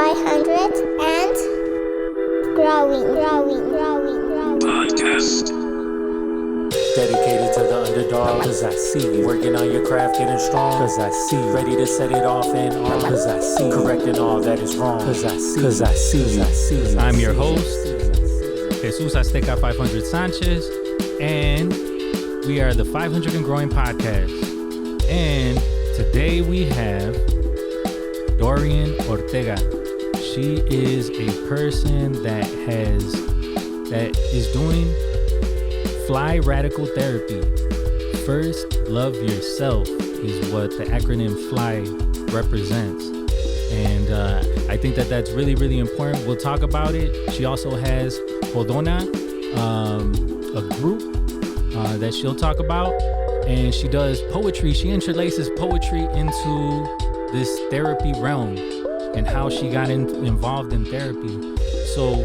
500 and growing. Podcast. Dedicated to the underdog, cause I see you. Working on your craft, getting strong, cause I see you. Ready to set it off and on, cause I see you. Correcting all that is wrong, cause I see you. I'm your host, Jesus Azteca 500 Sanchez, and we are the 500 and Growing Podcast. And today we have Dorian Ortega. She is a person that is doing F.L.Y radical therapy. First, love yourself is what the acronym F.L.Y represents. And I think that that's really, really important. We'll talk about it. She also has hoh-dohn-x, a group that she'll talk about. And she does poetry. She interlaces poetry into this therapy realm and how she got involved in therapy. So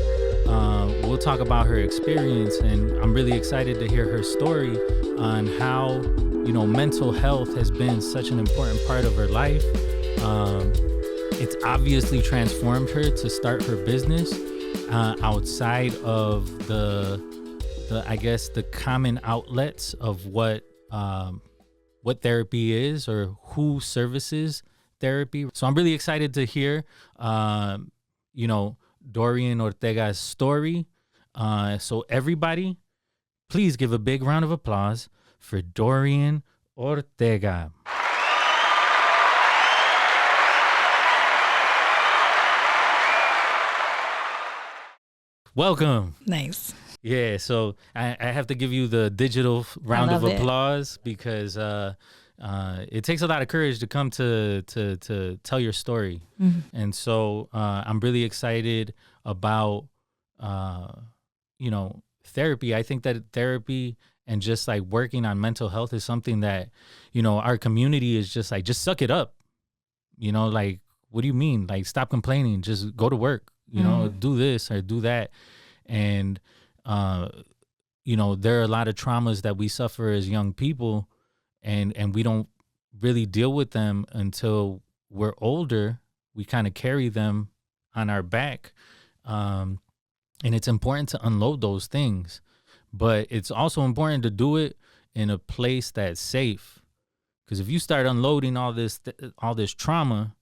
we'll talk about her experience, and I'm really excited to hear her story on how, mental health has been such an important part of her life. It's obviously transformed her to start her business outside of the common outlets of what therapy is or who services therapy. So I'm really excited to hear, Dorian Ortega's story. So everybody, please give a big round of applause for Dorian Ortega. Welcome. Nice. Yeah, so I have to give you the digital round of applause because it takes a lot of courage to come to tell your story. Mm-hmm. And so I'm really excited about, therapy. I think that therapy and just like working on mental health is something that, our community is just like, just suck it up. What do you mean? Like, stop complaining, just go to work, do this or do that. And, there are a lot of traumas that we suffer as young people and we don't really deal with them until we're older. We kind of carry them on our back. And it's important to unload those things, but it's also important to do it in a place that's safe. Because if you start unloading all this trauma,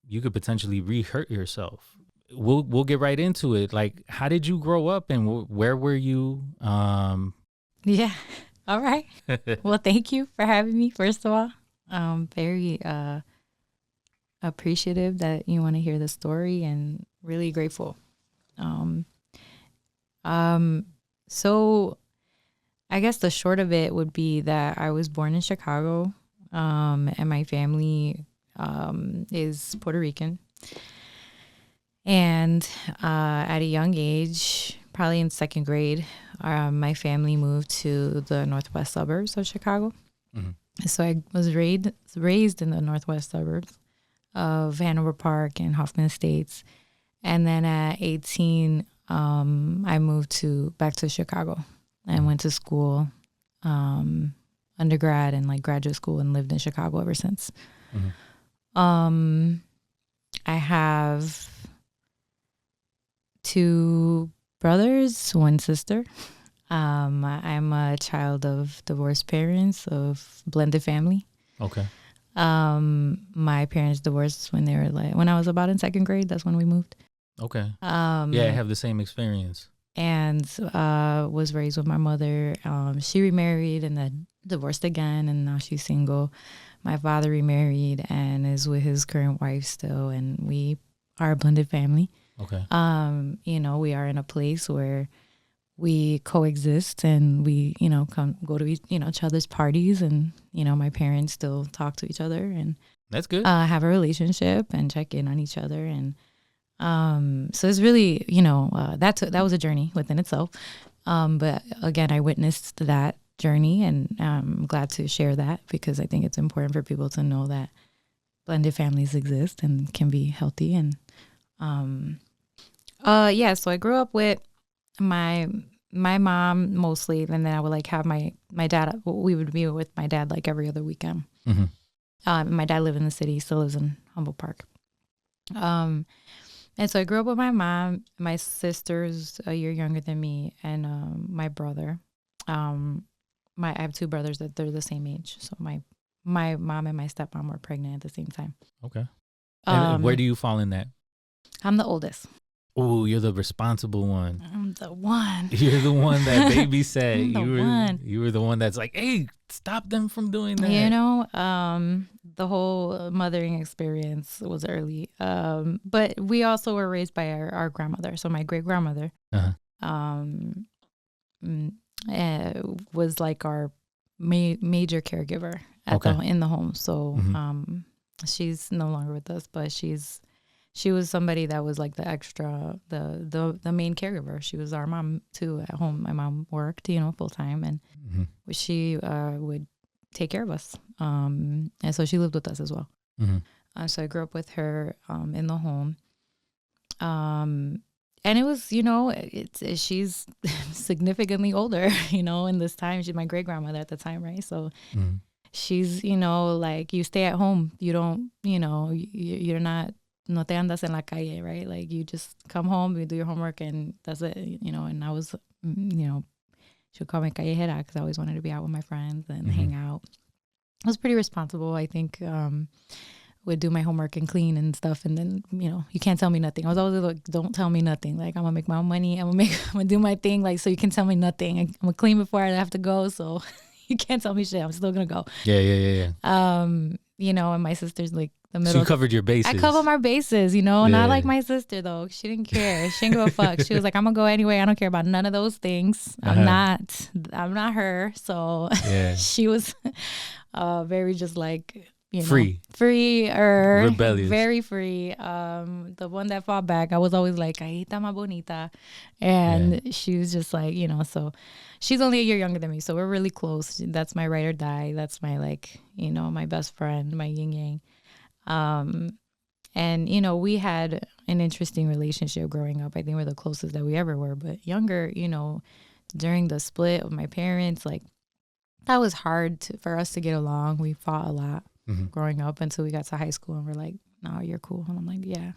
you could potentially re-hurt yourself. We'll get right into it. Like, how did you grow up and where were you? Yeah. All right. Well, thank you for having me, first of all. Very appreciative that you want to hear the story and really grateful. So I guess the short of it would be that I was born in Chicago, and my family is Puerto Rican. And at a young age, probably in second grade, my family moved to the northwest suburbs of Chicago. Mm-hmm. So I was raised in the northwest suburbs of Hanover Park and Hoffman Estates. And then at 18, I moved back to Chicago and went to school, undergrad and like graduate school, and lived in Chicago ever since. Mm-hmm. I have 2 brothers, 1 sister. I'm a child of divorced parents, of blended family. Okay. My parents divorced when I was about in second grade. That's when we moved. Okay. Yeah, I have the same experience. And was raised with my mother. She remarried and then divorced again, and now she's single. My father remarried and is with his current wife still, and we are a blended family. Okay. We are in a place where we coexist and we, go to each other's parties, and, my parents still talk to each other and that's good. Have a relationship and check in on each other. And so it's really, that was a journey within itself. But again, I witnessed that journey, and I'm glad to share that because I think it's important for people to know that blended families exist and can be healthy. And so I grew up with my mom mostly, and then I would have my dad. We would be with my dad like every other weekend. Mm-hmm. My dad lived in the city, still lives in Humboldt Park. And so I grew up with my mom. My sister's a year younger than me, and my brother. I have two brothers that they're the same age. So my mom and my stepmom were pregnant at the same time. Okay. And where do you fall in that? I'm the oldest. Oh, you're the responsible one. I'm the one. You're the one that baby said. You were the one that's like, hey, stop them from doing that. You know, the whole mothering experience was early. But we also were raised by our grandmother. So my great grandmother was like our major caregiver in the home. So she's no longer with us, but she was somebody that was like the extra, the main caregiver. She was our mom too at home. My mom worked, full time, and she would take care of us. And so she lived with us as well. So I grew up with her in the home. And it was, she's significantly older, in this time. She's my great grandmother at the time, right? So she's, like, you stay at home. You don't, you're not. No te andas en la calle, right? Like, you just come home, you do your homework, and that's it, and I was, she'll call me callejera because I always wanted to be out with my friends and hang out. I was pretty responsible, I think. Would do my homework and clean and stuff, and then, you can't tell me nothing. I was always like, don't tell me nothing. Like, I'm gonna make my own money. I'm gonna do my thing. Like, so you can tell me nothing. I'm gonna clean before I have to go, so you can't tell me shit. I'm still gonna go. Yeah. And my sister's like the middle. So you covered your bases. I covered my bases, not like my sister though. She didn't care. She didn't give a fuck. She was like, I'm gonna go anyway. I don't care about none of those things. I'm not her. So she was very just like, free or rebellious, very free. The one that fought back, I was always like, Ahita ma bonita, and she was just like, so she's only a year younger than me, so we're really close. That's my ride or die. That's my, like, my best friend, my yin yang. And we had an interesting relationship growing up. I think we're the closest that we ever were. But younger, during the split of my parents, like, that was hard for us to get along. We fought a lot growing up until we got to high school, and we're like, no, you're cool. And I'm like, yeah,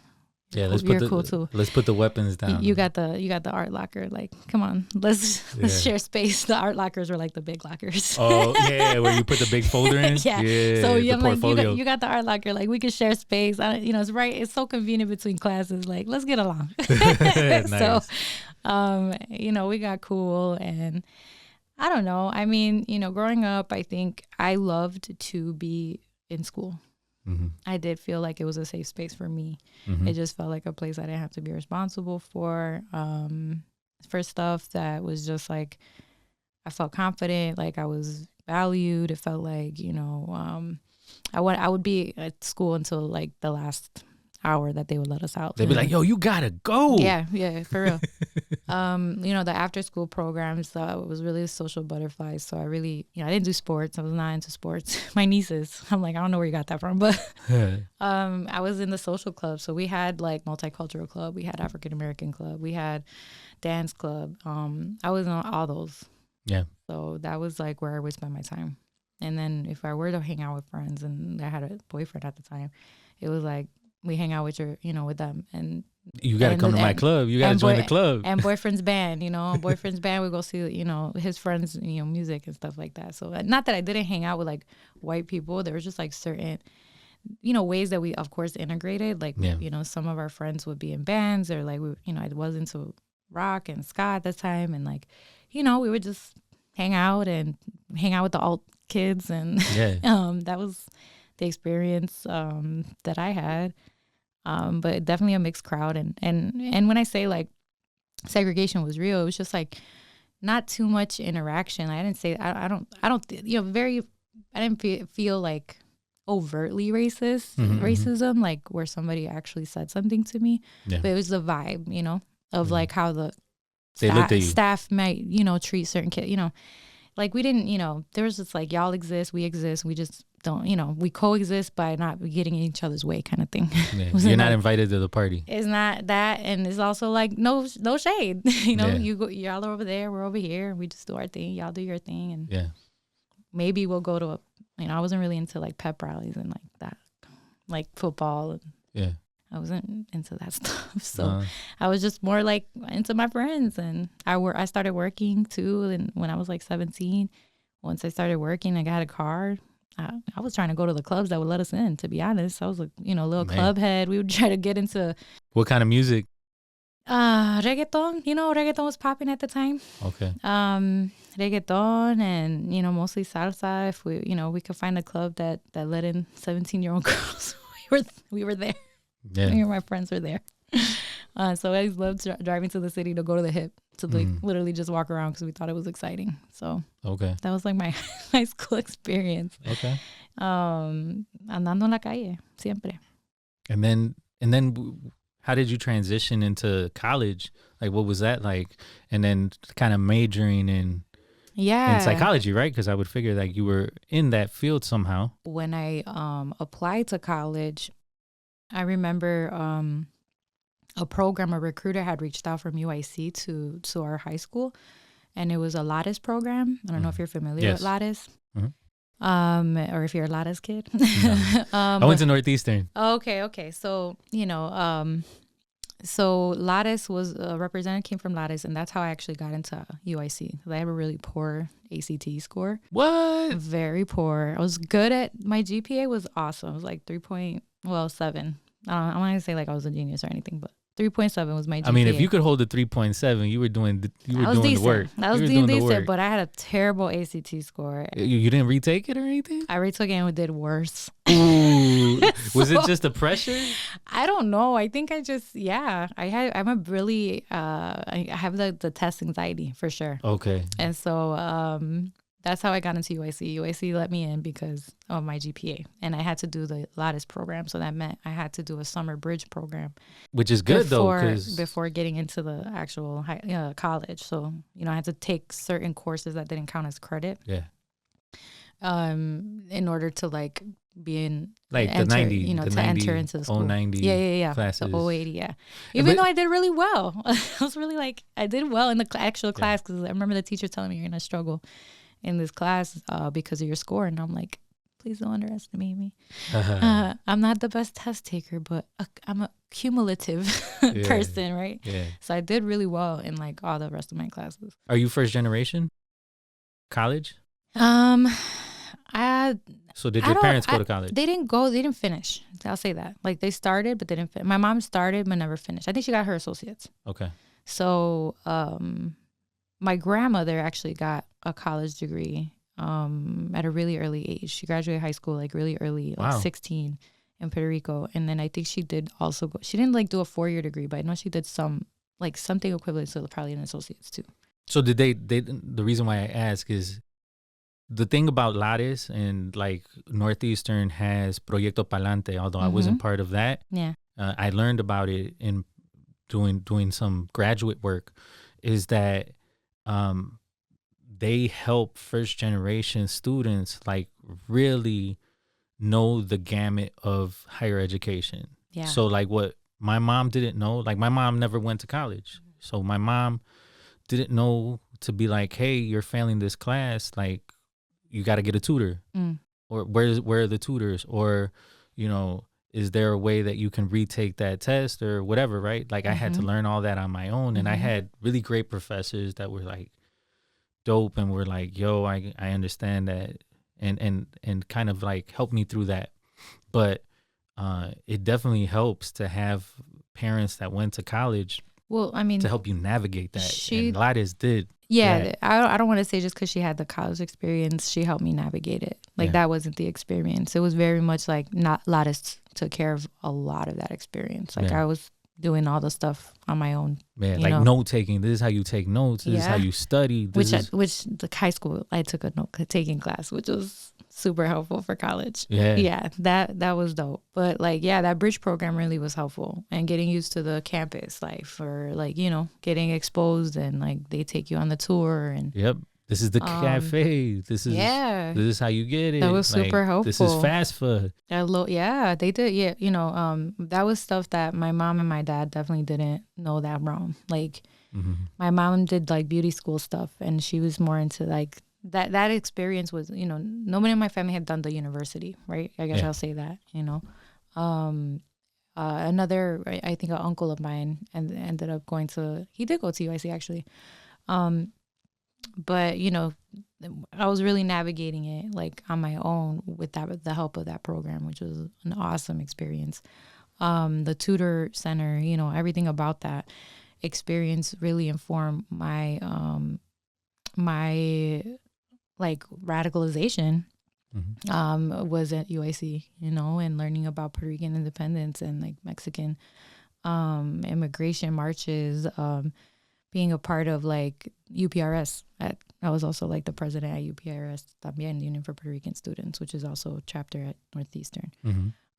you're cool too. Let's put the weapons down. You got the art locker. Like, come on, let's share space. The art lockers were like the big lockers. Oh yeah, where you put the big folder in. Yeah. So I'm like, you got the art locker. Like, we can share space. It's right. It's so convenient between classes. Like, let's get along. Nice. So, we got cool, and I don't know. I mean, growing up, I think I loved to be in school. I did feel like it was a safe space for me. It just felt like a place I didn't have to be responsible for stuff that was just like, I felt confident, like I was valued. It felt like, I would be at school until like the last hour that they would let us out. They'd be like, yo, you gotta go. Yeah, for real. The after school programs, it was really a social butterfly. So I really, I didn't do sports. I was not into sports. My nieces, I'm like, I don't know where you got that from, but I was in the social club. So we had like multicultural club, we had African American club, we had dance club. I was in all those. Yeah. So that was like where I would spend my time. And then if I were to hang out with friends, and I had a boyfriend at the time, it was like, we hang out with with them, and you got to come to my club. You got to join the club. And boyfriend's band, boyfriend's band. We go see, his friends, music and stuff like that. So not that I didn't hang out with like white people. There was just like certain, ways that we of course integrated. Like, some of our friends would be in bands, or like I was into rock and ska at the time, and like, we would just hang out with the alt kids, and that was the experience that I had. But definitely a mixed crowd, and when I say like segregation was real, it was just like not too much interaction. I didn't say I didn't feel like overtly racism, like where somebody actually said something to me. But it was the vibe, of like how the staff might treat certain kids. Like, we didn't, there was just like, y'all exist, we exist, we just don't, we coexist by not getting in each other's way, kind of thing. Yeah. You're not invited to the party. It's not that, and it's also like no shade. Y'all are over there, we're over here, we just do our thing, y'all do your thing, and maybe we'll go to I wasn't really into like pep rallies and like that, like football. And I wasn't into that stuff. So I was just more like into my friends, and I started working too. And when I was like 17, once I started working, I got a car. I was trying to go to the clubs that would let us in, to be honest. I was a little club head. We would try to get into What kind of music? Reggaeton. Reggaeton was popping at the time. Okay. Reggaeton and, mostly salsa. If we could find a club that let in 17-year-old girls, we were there. Yeah. Me and my friends were there. So I loved driving to the city to go to the hip, to like literally just walk around because we thought it was exciting. So that was like my high school experience. Okay. Andando en la calle, siempre. And then how did you transition into college? Like, what was that like? And then kind of majoring in psychology, right? Because I would figure like you were in that field somehow. When I applied to college, I remember a recruiter had reached out from UIC to our high school, and it was a Lattice program. I don't know if you're familiar with Lattice. Or if you're a Lattice kid. No. I went to Northeastern. Okay. So, so Lattice was a representative came from Lattice, and that's how I actually got into UIC. Because I have a really poor ACT score. What? Very poor. I was good at, my GPA was awesome. It was like 3.7. I'm not going to say like I was a genius or anything, but 3.7 was my GPA. I mean, if you could hold a 3.7, you were doing the work. I was doing decent, but I had a terrible ACT score. You didn't retake it or anything? I retook it and did worse. Ooh. Was it just the pressure? I don't know. I think I just, I have the test anxiety for sure. Okay. And so that's how I got into UIC. UIC let me in because of my GPA. And I had to do the Lattice program. So that meant I had to do a summer bridge program. Which is good before getting into the actual college. So, I had to take certain courses that didn't count as credit. Yeah. In order to like be in like enter, the 90, the to 90, enter into the school. 090 yeah. classes. The 080, yeah. Even though I did really well. I was really like, I did well in the actual class because I remember the teacher telling me you're going to struggle in this class because of your score. And I'm like, please don't underestimate me. I'm not the best test taker, but I'm a cumulative person, right? Yeah. So I did really well in like all the rest of my classes. Are you first generation college? So did your parents go to college? They didn't finish. I'll say that. Like they started, but they didn't finish. My mom started, but never finished. I think she got her associates. Okay. So, my grandmother actually got a college degree at a really early age. She graduated high school like really early, like 16 in Puerto Rico. And then I think she did also go, she didn't like do a 4-year degree, but I know she did something equivalent to probably an associate's too. So did they the reason why I ask is the thing about Lattice and like Northeastern has Proyecto Palante, although I wasn't part of that. Yeah. I learned about it in doing some graduate work, is that they help first generation students like really know the gamut of higher education. Yeah. So like what my mom didn't know, like my mom never went to college. So my mom didn't know to be like, hey, you're failing this class, like you got to get a tutor. Or where are the tutors? Or, is there a way that you can retake that test or whatever, right? Like I had to learn all that on my own. And I had really great professors that were like dope and were like, yo, I understand that, and kind of like helped me through that. But it definitely helps to have parents that went to college. Well, I mean, to help you navigate that. And Lattice did. Yeah, I don't want to say just because she had the college experience, she helped me navigate it. Like that wasn't the experience. It was very much like Lattice took care of a lot of that experience. Like I was doing all the stuff on my own. Yeah, like note taking. This is how you take notes. This is how you study. Which the high school I took a note taking class, which was super helpful for college. Yeah, that was dope. But like, that bridge program really was helpful, and getting used to the campus life, or like getting exposed, and like they take you on the tour and. Yep. This is the cafe. This is how you get it. That was super helpful. This is fast food. They did. Yeah, that was stuff that my mom and my dad definitely didn't know that wrong. Like, my mom did like beauty school stuff, and she was more into like that experience was, nobody in my family had done the university, right? I guess I'll say that, Another, I think, an uncle of mine, and ended up going to. He did go to UIC actually, but you know, I was really navigating it like on my own with the help of that program, which was an awesome experience. The tutor center, you know, everything about that experience really informed my my like radicalization. Was at UIC, you know, and learning about Puerto Rican independence and like Mexican immigration marches, being a part of like UPRS. I was also like the president at UPRS, también, Union for Puerto Rican Students, which is also a chapter at Northeastern.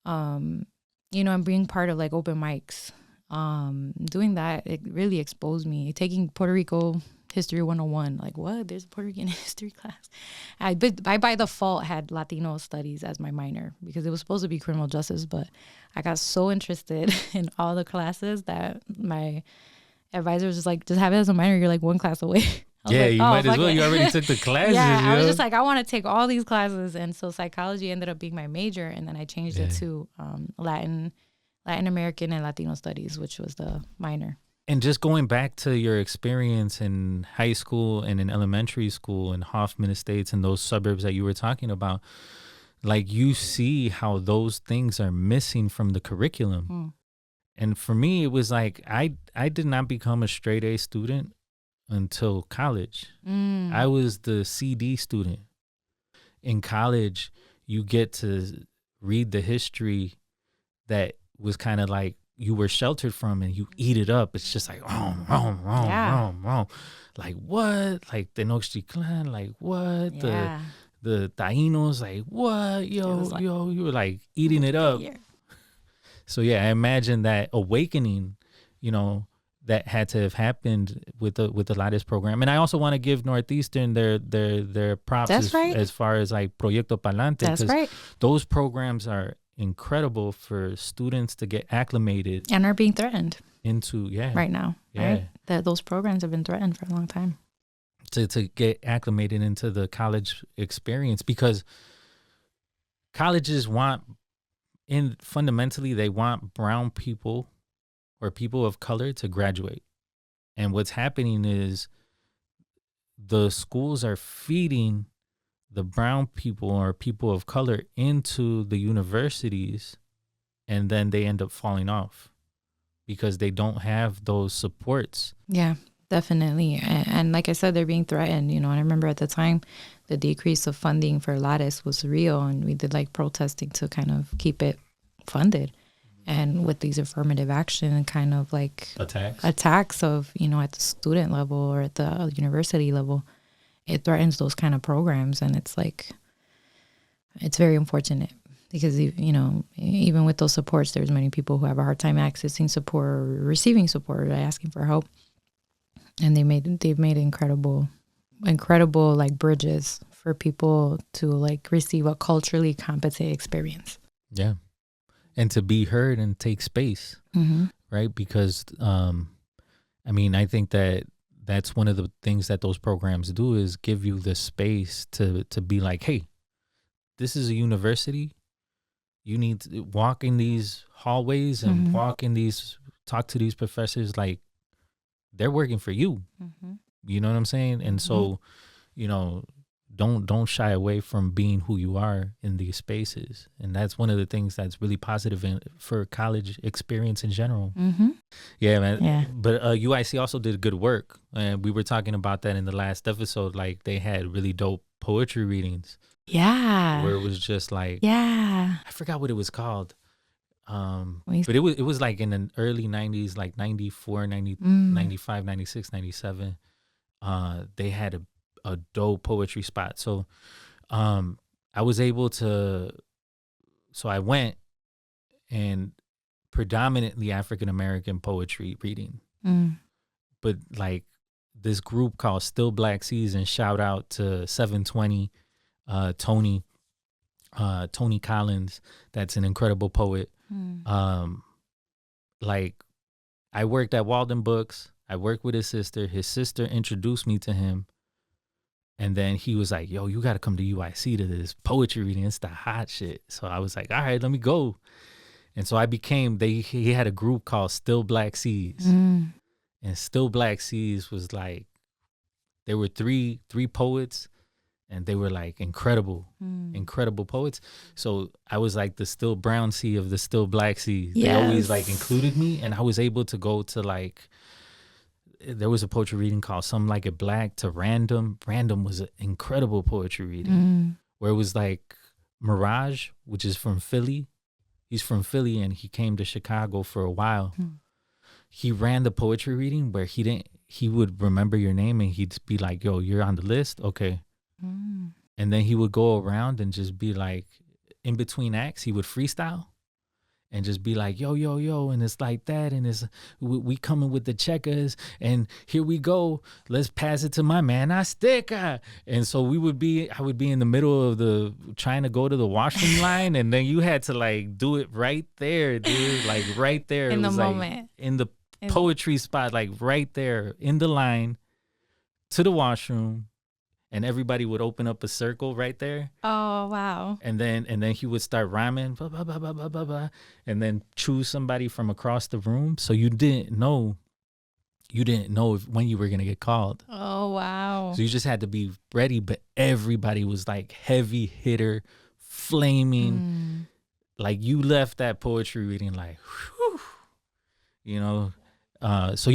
You know, and being part of like open mics, doing that, it really exposed me. Taking Puerto Rico History 101, like what? There's a Puerto Rican history class. I by default had Latino studies as my minor because it was supposed to be criminal justice, but I got so interested in all the classes that my advisor was just like, just have it as a minor. You're like one class away. Yeah, like, you might as well. You already took the classes. Yeah, yo. I was just like, I want to take all these classes, and so psychology ended up being my major, and then I changed it to Latin American and Latino studies, which was the minor. And just going back to your experience in high school and in elementary school in Hoffman Estates and those suburbs that you were talking about, like you see how those things are missing from the curriculum. And for me, it was like I did not become a straight A student until college. I was the CD student. In college, you get to read the history that was kind of like you were sheltered from, and you eat it up. It's just like, wrong. Like what? Like the Tenochtitlan, like what? Yeah. The Taínos, like what? Yo, you were like eating it up. Yeah. So yeah, I imagine that awakening, you know, that had to have happened with the Lattice program. And I also want to give Northeastern their props as far as like Proyecto Palante. That's right. Those programs are incredible for students to get acclimated and are being threatened into right now. Right? Those programs have been threatened for a long time. To get acclimated into the college experience, because colleges fundamentally they want brown people or people of color to graduate. And what's happening is the schools are feeding the brown people or people of color into the universities, and then they end up falling off because they don't have those supports. Yeah, definitely. And like I said, they're being threatened, you know, and I remember at the time the decrease of funding for Lattice was real, and we did like protesting to kind of keep it funded. And with these affirmative action and kind of like attacks of, you know, at the student level or at the university level, it threatens those kind of programs. And it's like, it's very unfortunate because, you know, even with those supports, there's many people who have a hard time accessing support or receiving support or asking for help. And they've made incredible like bridges for people to like receive a culturally competent experience. Yeah. And to be heard and take space, right? Because, I mean, I think that's one of the things that those programs do is give you the space to be like, hey, this is a university. You need to walk in these hallways and talk to these professors like they're working for you. You know what I'm saying? And so, you know, don't shy away from being who you are in these spaces. And that's one of the things that's really positive for college experience in general. Yeah, man. Yeah. But UIC also did good work. And we were talking about that in the last episode. Like they had really dope poetry readings. Yeah. Where it was just like, I forgot what it was called. But it was like in the early 90s, like 94, 90, 95, 96, 97. They had a dope poetry spot. So I was able to, so I went and predominantly African-American poetry reading. But like this group called Still Black Season, shout out to 720, Tony Collins. That's an incredible poet. Like I worked at Walden Books. I worked with his sister. His sister introduced me to him. And then he was like, yo, you got to come to UIC to this poetry reading. It's the hot shit. So I was like, all right, let me go. And so I became, he had a group called Still Black Seas. And Still Black Seas was like, there were three poets, and they were like incredible poets. So I was like the Still Brown Sea of the Still Black Seas. Yes. They always like included me, and I was able to go to like, there was a poetry reading called Some Like It Black to Random. Random was an incredible poetry reading where it was like Mirage, which is from Philly. He's from Philly and he came to Chicago for a while. He ran the poetry reading where he would remember your name and he'd be like, yo, you're on the list? Okay. And then he would go around and just be like, in between acts, he would freestyle and just be like, yo, yo, yo. And it's like that. And it's, we coming with the checkers and here we go. Let's pass it to my man, Azteca. And so I would be in the middle of trying to go to the washroom line. And then you had to like do it right there, dude. Like right there. In the moment. Like, in the poetry spot, like right there in the line to the washroom. And everybody would open up a circle right there. Oh, wow. And then he would start rhyming, blah, blah, blah, blah, blah, blah, blah, and then choose somebody from across the room. So you didn't know when you were going to get called. Oh, wow. So you just had to be ready. But everybody was like heavy hitter, flaming. Like you left that poetry reading like, whew, you know. So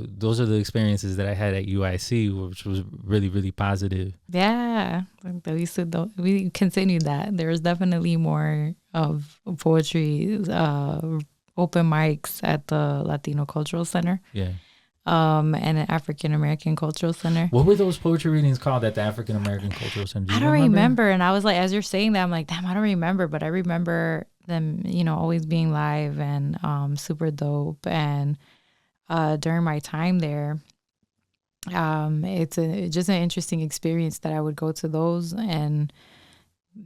those are the experiences that I had at UIC, which was really, really positive. Yeah, we continued that. There was definitely more of poetry, open mics at the Latino Cultural Center. Yeah. And an African American Cultural Center. What were those poetry readings called at the African American Cultural Center? I don't remember. And I was like, as you're saying that, I'm like, damn, I don't remember. But I remember them, always being live and super dope. And during my time there, it's just an interesting experience that I would go to those and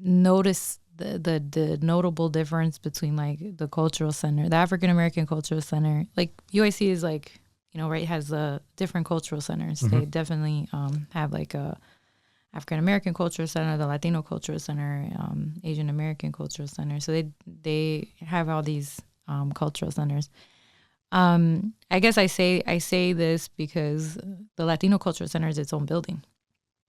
notice the notable difference between like the cultural center, the African American Cultural Center. Like UIC is like, right, has different cultural centers. They definitely have like a African American Cultural Center, the Latino Cultural Center, Asian American Cultural Center. So they have all these cultural centers. I guess I say this because the Latino Cultural Center is its own building.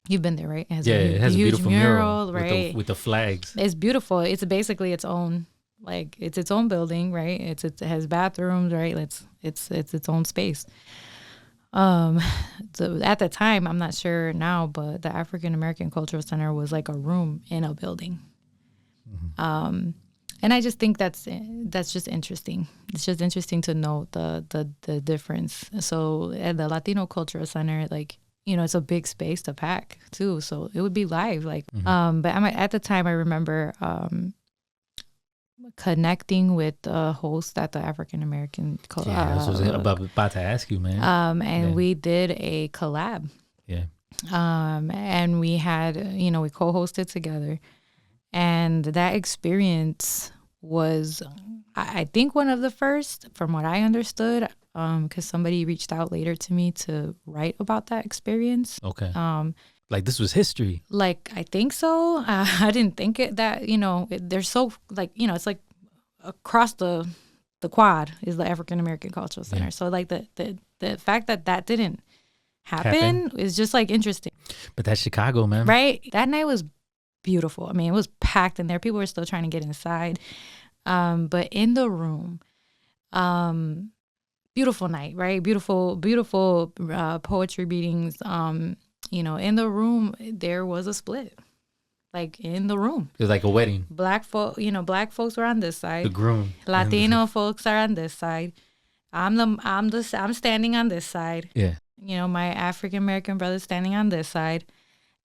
You've been there, right? It has a beautiful mural, right? With the flags. It's beautiful. It's basically its own, like it's its own building, right? It has bathrooms, right? It's its own space. So at the time, I'm not sure now, but the African American Cultural Center was like a room in a building. And I just think that's just interesting. It's just interesting to note the difference. So at the Latino Cultural Center, like, it's a big space to pack too. So it would be live, like, but at the time I remember connecting with the host at the African American Cultural. Yeah, I was about to ask you, man. And we did a collab. Yeah. And we had, we co-hosted together. And that experience was, I think, one of the first, from what I understood, because somebody reached out later to me to write about that experience. Okay. Like this was history. Like, I think so. I didn't think they're so, like, it's like across the quad is the African American Cultural Center. Yeah. So like the fact that didn't happen is just like interesting. But that's Chicago, man. Right? That night was beautiful. I mean, it was packed in there. People were still trying to get inside. But in the room, beautiful night, right? Beautiful poetry readings. In the room, there was a split. Like in the room. It was like a wedding. Black folks were on this side. The groom. Latino folks are on this side. I'm standing on this side. Yeah. My African American brother standing on this side.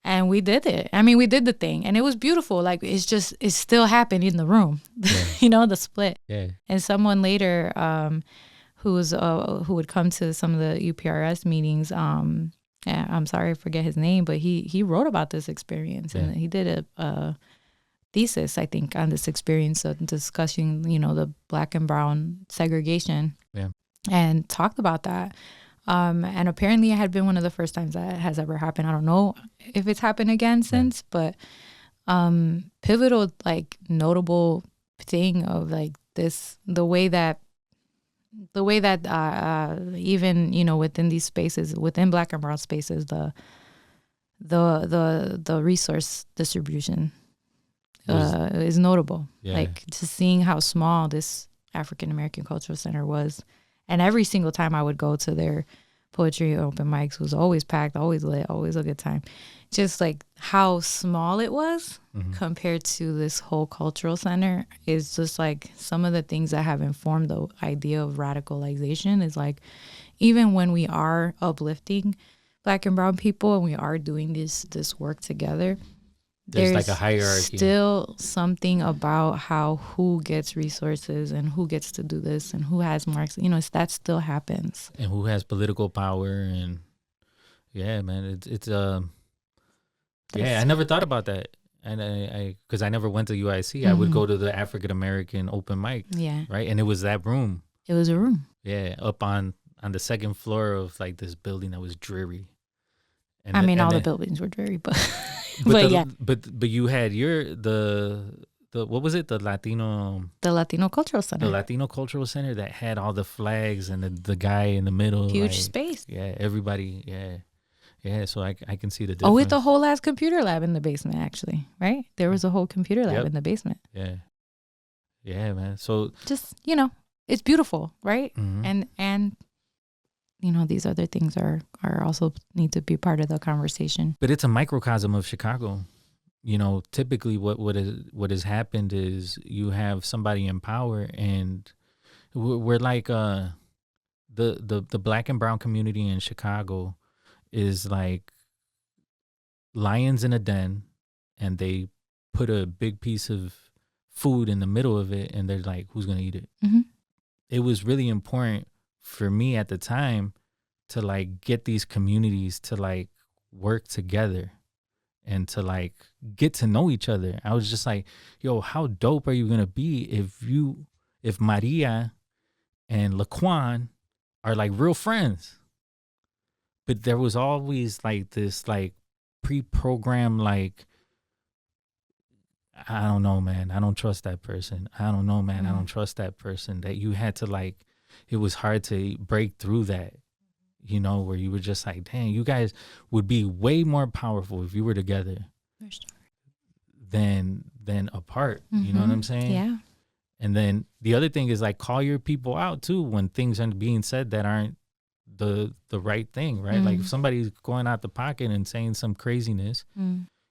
And we did it. I mean, we did the thing, and it was beautiful. Like it still happened in the room, yeah. The split. Yeah. And someone later, who would come to some of the UPRS meetings, I'm sorry, I forget his name, but he wrote about this experience, and he did a thesis, I think, on this experience of discussing, the Black and brown segregation, and talked about that. And apparently it had been one of the first times that has ever happened. I don't know if it's happened again since, but pivotal, like, notable thing of, like, the way that even, you know, within these spaces, within Black and brown spaces, the resource distribution is notable. Yeah. Like just seeing how small this African American Cultural Center was, and every single time I would go to their poetry open mics, was always packed, always lit, always a good time. Just like how small it was compared to this whole cultural center is just like some of the things that have informed the idea of radicalization is like, even when we are uplifting Black and brown people and we are doing this work together, there's like a hierarchy. Still something about who gets resources and who gets to do this and who has marks. You know, that still happens. And who has political power. And yeah, man, it's I never thought about that. And I because I never went to UIC, I would go to the African American open mic. Yeah. Right. And it was that room. It was a room. Yeah. Up on the second floor of like this building that was dreary. And I mean, all the buildings were dreary, but yeah. But you had the what was it? The Latino Cultural Center. The Latino Cultural Center that had all the flags and the guy in the middle. Huge like, space. Yeah, everybody. Yeah. Yeah, so I can see the difference. Oh, with the whole last computer lab in the basement, actually, right? There was a whole computer lab in the basement. Yeah. Yeah, man. So just, you know, it's beautiful, right? Mm-hmm. And you know, these other things are also need to be part of the conversation. But it's a microcosm of Chicago. You know, typically what has happened is you have somebody in power, and we're like the Black and brown community in Chicago is like lions in a den, and they put a big piece of food in the middle of it, and they're like, who's gonna eat it? It was really important for me at the time to like get these communities to like work together and to like get to know each other. I was just like, yo, how dope are you gonna be if Maria and Laquan are like real friends? But there was always like this like pre-programmed like, I don't know, man, I don't trust that person. I don't know, man, I don't trust that person. That you had to like, it was hard to break through that, you know, where you were just like, dang, you guys would be way more powerful if you were together than apart. You know what I'm saying? Yeah. And then the other thing is like, call your people out too when things are being said that aren't the right thing, right? Like if somebody's going out the pocket and saying some craziness,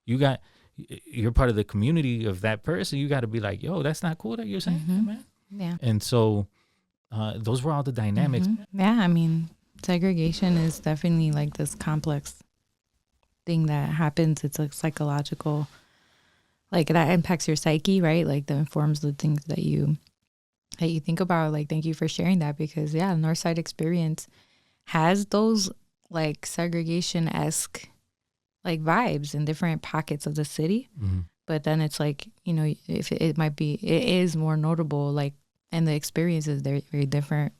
you're part of the community of that person. You got to be like, yo, that's not cool that you're saying that, man. Yeah. And so those were all the dynamics. Yeah, I mean, segregation is definitely like this complex thing that happens. It's like psychological, like that impacts your psyche, right? Like that informs the things that you think about. Like, thank you for sharing that, because yeah, the Northside experience has those like segregation-esque like vibes in different pockets of the city. But then it's like, you know, if it is more notable, like, and the experience is very, very different.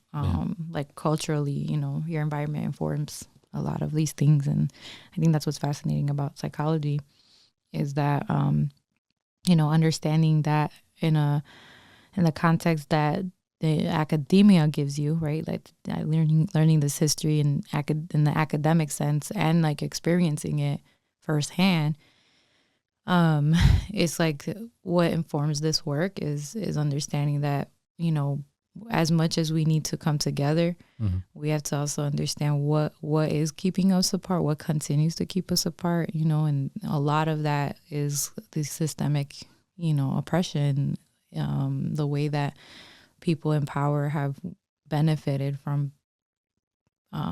Like culturally, you know, your environment informs a lot of these things. And I think that's what's fascinating about psychology is that, you know, understanding that in the context that the academia gives you, right? Like learning this history in the academic sense and like experiencing it firsthand. It's like what informs this work is understanding that, you know, as much as we need to come together, we have to also understand what is keeping us apart, what continues to keep us apart, you know, and a lot of that is the systemic, you know, oppression, the way that people in power have benefited from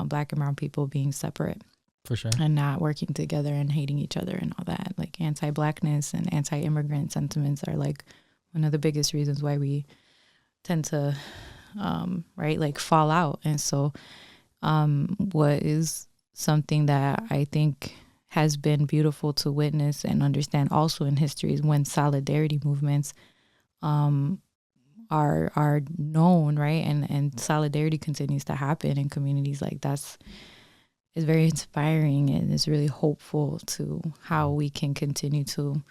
Black and brown people being separate. For sure. And not working together and hating each other and all that. Like anti-Blackness and anti-immigrant sentiments are like one of the biggest reasons why we tend to, right, like fall out. And so what is something that I think has been beautiful to witness and understand also in history is when solidarity movements are known, right? And solidarity continues to happen in communities like is very inspiring, and it's really hopeful to how we can continue to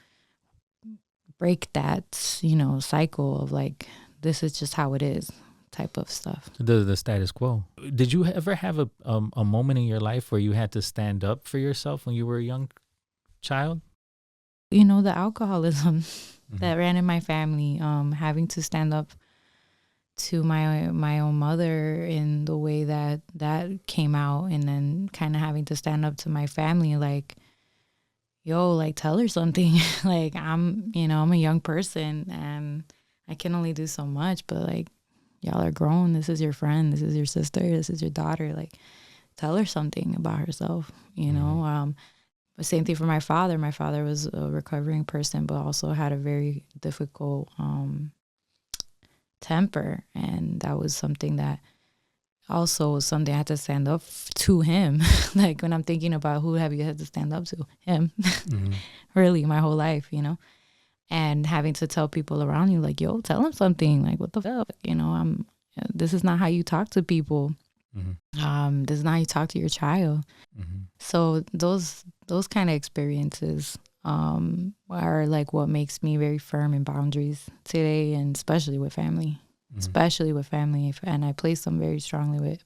break that, you know, cycle of like this is just how it is type of stuff. The status quo. Did you ever have a moment in your life where you had to stand up for yourself when you were a young child? You know, the alcoholism that ran in my family, having to stand up to my own mother in the way that came out, and then kind of having to stand up to my family, like, yo, like, tell her something. Like, I'm a young person and I can only do so much, but like, y'all are grown. This is your friend. This is your sister. This is your daughter. Like, tell her something about herself, you know? The same thing for my father. My father was a recovering person, but also had a very difficult temper. And that was something that also was something I had to stand up to him. Like, when I'm thinking about who have you had to stand up to? Him. Really, my whole life, you know? And having to tell people around you, like, yo, tell him something. Like, what the fuck? You know, this is not how you talk to people. This is not how you talk to your child. So those kind of experiences are like what makes me very firm in boundaries today, and especially with family. And I place them very strongly with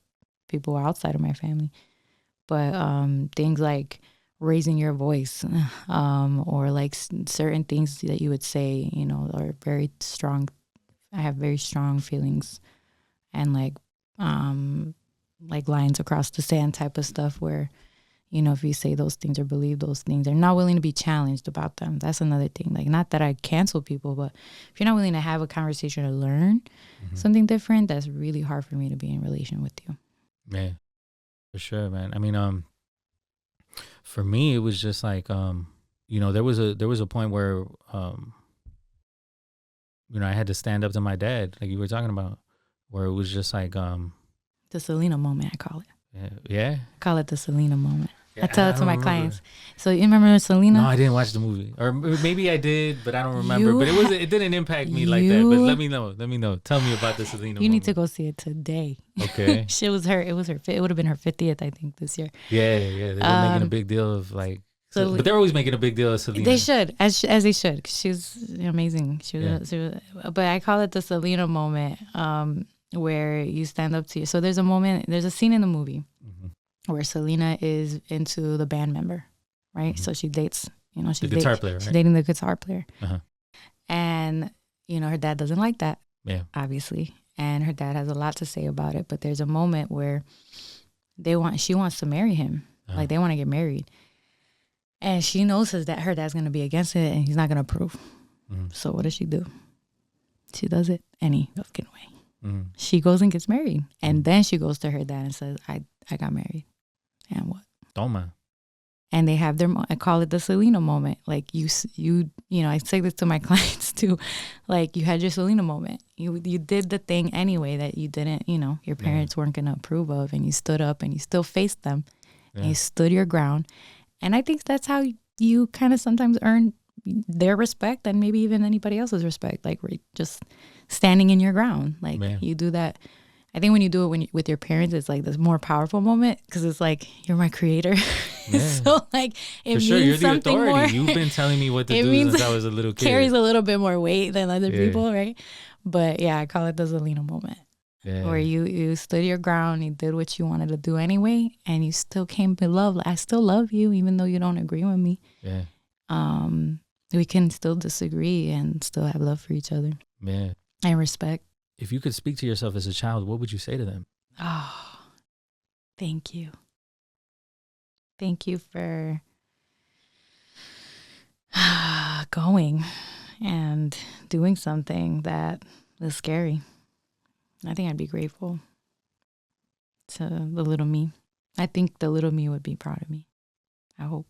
people outside of my family. But things like raising your voice, or like certain things that you would say, you know, are very strong. I have very strong feelings, and like lines across the sand type of stuff where, you know, if you say those things or believe those things, they're not willing to be challenged about them. That's another thing. Like, not that I cancel people, but if you're not willing to have a conversation or learn something different, that's really hard for me to be in relation with you. Yeah, for sure, man. I mean, for me, it was just like, you know, there was a point where, you know, I had to stand up to my dad, like you were talking about, where it was just like, the Selena moment, I call it. Yeah. I call it the Selena moment. Yeah, I tell it to my remember. clients. So you remember Selena? No, I didn't watch the movie, or maybe I did, but I don't remember. But it didn't impact me like that. But let me know. Tell me about the Selena. You need to go see it today. Okay. It would have been her 50th, I think, this year. Yeah. They were making a big deal of like. So, but they're always making a big deal of Selena. They should, as they should. She's amazing. She was, but I call it the Selena moment, where you stand up to you. So there's a scene in the movie where Selena is into the band member, right? So she dates, you know, she's the guitar player, right? She's dating the guitar player. And, you know, her dad doesn't like that, obviously. And her dad has a lot to say about it. But there's a moment where she wants to marry him. Like, they want to get married. And she knows her dad's going to be against it and he's not going to approve. So what does she do? She does it any fucking way. She goes and gets married. And then she goes to her dad and says, I got married. And what? Toma. And they have I call it the Selena moment. Like, you know, I say this to my clients too. Like, you had your Selena moment. You did the thing anyway that you didn't, you know, your parents weren't going to approve of. And you stood up and you still faced them. And you stood your ground. And I think that's how you kind of sometimes earn their respect and maybe even anybody else's respect. Like, just standing in your ground. Like, you do that. I think when you do it with your parents, it's like this more powerful moment because it's like, you're my creator. So like, it means you're the something authority. More. You've been telling me what to do since I was a little kid. Carries a little bit more weight than other people, right? But yeah, I call it the Selena moment. Where you stood your ground, you did what you wanted to do anyway, and you still came to love. I still love you, even though you don't agree with me. We can still disagree and still have love for each other. And respect. If you could speak to yourself as a child, what would you say to them? Oh, thank you. Thank you for going and doing something that is scary. I think I'd be grateful to the little me. I think the little me would be proud of me. I hope.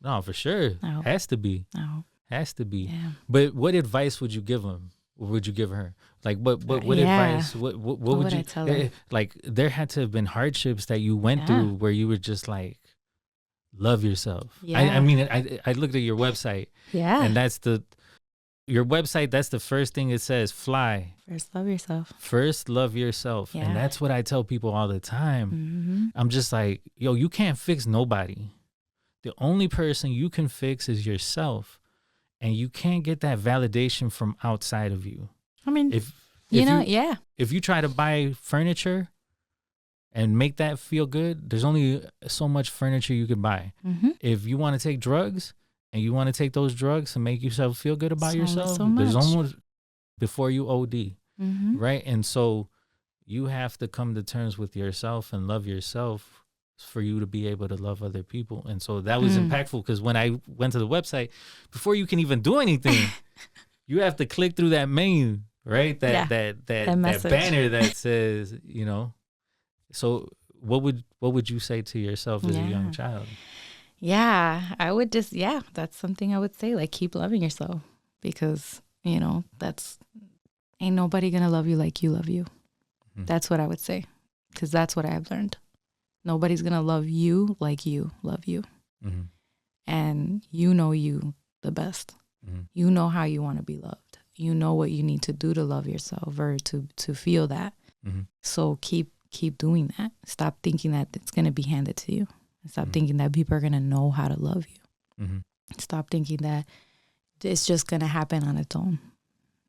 No, for sure. Has to be. I hope. Has to be. Yeah. But what advice would you give him? Or would you give her? Like, what advice? What would you I tell her? Like, there had to have been hardships that you went through where you were just like, love yourself. I mean, I looked at your website. And that's your website, that's the first thing it says, F.L.Y. First love yourself. First love yourself. And that's what I tell people all the time. I'm just like, yo, you can't fix nobody. The only person you can fix is yourself. And you can't get that validation from outside of you. I mean, Yeah. If you try to buy furniture and make that feel good, there's only so much furniture you can buy. Mm-hmm. If you want to take drugs and you want to take those drugs to make yourself feel good about yourself, so there's much. almost before you OD, Mm-hmm. right? And so you have to come to terms with yourself and love yourself for you to be able to love other people. And so that was impactful, because when I went to the website, before you can even do anything, you have to click through that menu, right? That banner that says, So what would you say to yourself as a young child? Yeah, I would just, that's something I would say, like, keep loving yourself, because, that's, ain't nobody gonna love you like you love you. Mm-hmm. That's what I would say, because that's what I have learned. Nobody's gonna love you like you love you. Mm-hmm. And you know you the best. Mm-hmm. You know how you want to be loved. You know what you need to do to love yourself or to feel that. Mm-hmm. So keep doing that. Stop thinking that it's going to be handed to you. Stop thinking that people are going to know how to love you. Mm-hmm. Stop thinking that it's just going to happen on its own.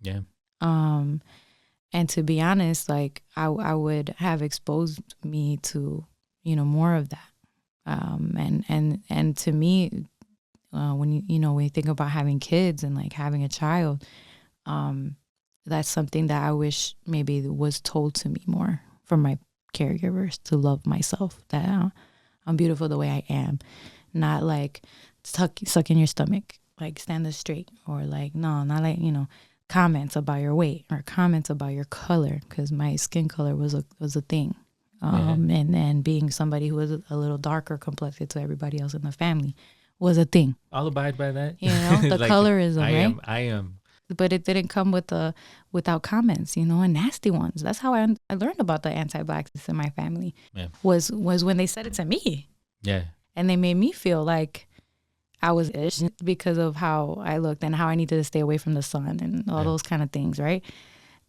Yeah. And to be honest, like I would have exposed me to, more of that. And to me, when you think about having kids and like having a child, that's something that I wish maybe was told to me more from my caregivers, to love myself, that I'm beautiful the way I am, not like suck in your stomach, like stand up straight, or like, no, not like, comments about your weight or comments about your color, because my skin color was a thing. And being somebody who was a little darker complected to everybody else in the family was a thing. I'll abide by that. The like, colorism, right? I am. But it didn't come without comments, and nasty ones. That's how I learned about the anti-blackness in my family. Yeah. Was when they said it to me. Yeah. And they made me feel like I was ish because of how I looked and how I needed to stay away from the sun and all those kind of things, right?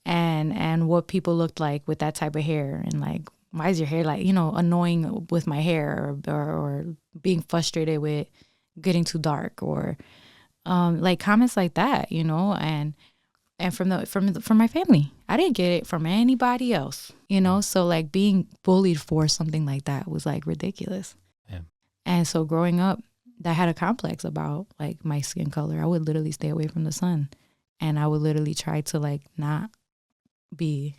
And what people looked like with that type of hair, and like, why is your hair like, annoying with my hair, or being frustrated with getting too dark, or like comments like that, and from my family. I didn't get it from anybody else, so like being bullied for something like that was like ridiculous. Yeah. And so growing up, I had a complex about like my skin color. I would literally stay away from the sun, and I would literally try to like not be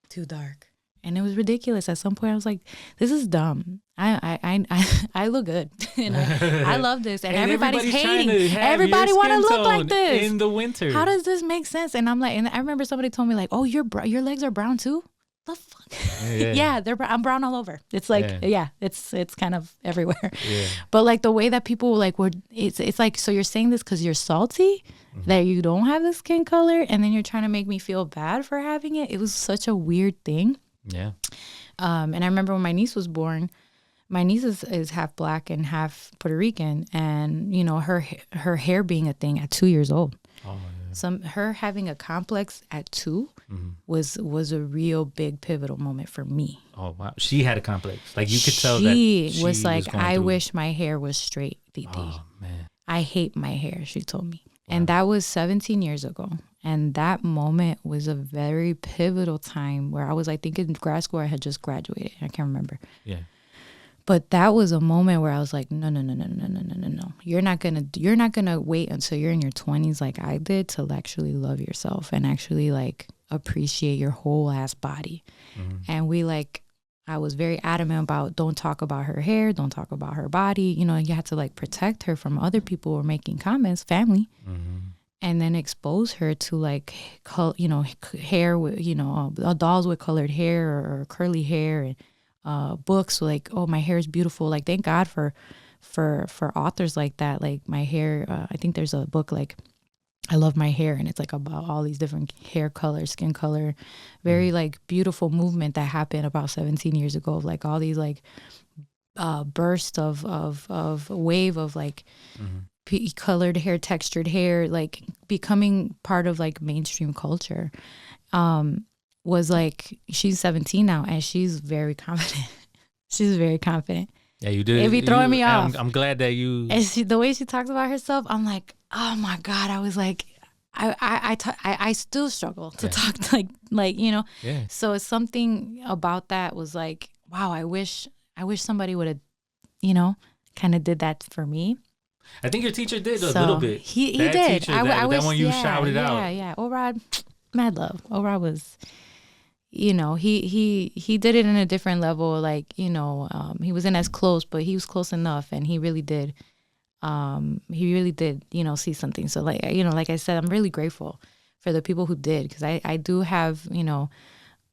too dark. And it was ridiculous. At some point, I was like, "This is dumb. I look good. I love this, and everybody's hating. Everybody want to look like this in the winter. How does this make sense?" And I'm like, and I remember somebody told me like, "Oh, your legs are brown too." The fuck? Yeah, I'm brown all over. It's like, it's kind of everywhere. Yeah. But like the way that people like were, it's like, so you're saying this because you're salty that you don't have the skin color, and then you're trying to make me feel bad for having it. It was such a weird thing. Yeah. And I remember when my niece was born. My niece is half black and half Puerto Rican, and her hair being a thing at 2 years old. Oh, yeah. Her having a complex at 2 was a real big pivotal moment for me. Oh wow, she had a complex. Like you could tell that she was like, I wish my hair was straight, Didi. Oh man, I hate my hair. She told me, and that was 17 years ago. And that moment was a very pivotal time where I was, I think, in grad school. I had just graduated. I can't remember. Yeah. But that was a moment where I was like, no. You're not gonna wait until you're in your 20s like I did to actually love yourself and actually like appreciate your whole ass body. Mm-hmm. And I was very adamant about, don't talk about her hair, don't talk about her body. You had to like protect her from other people who were making comments, family. Mm-hmm. And then expose her to like, hair with, dolls with colored hair or curly hair, and books like, oh, my hair is beautiful. Like, thank God for authors like that. Like my hair, I think there's a book like, I Love My Hair, and it's like about all these different hair colors, skin color, very like beautiful movement that happened about 17 years ago of like all these like burst of wave of like colored hair, textured hair, like becoming part of like mainstream culture. Was like, she's 17 now and she's very confident. She's very confident. Yeah, you did. It be throwing me off. I'm glad that you. And the way she talks about herself, I'm like, oh my God. I was like, I still struggle to talk like you know. Yeah. So it's something about that was like, wow, I wish somebody would have, you know, kind of did that for me. I think your teacher did a little bit. He that did. Teacher, that one you shouted out. Yeah. Orad, mad love. Orad was, you know, he did it in a different level. Like, you know, he wasn't as close, but he was close enough, and he really did. You know, see something. So like, you know, like I said, I'm really grateful for the people who did, because I do have, you know,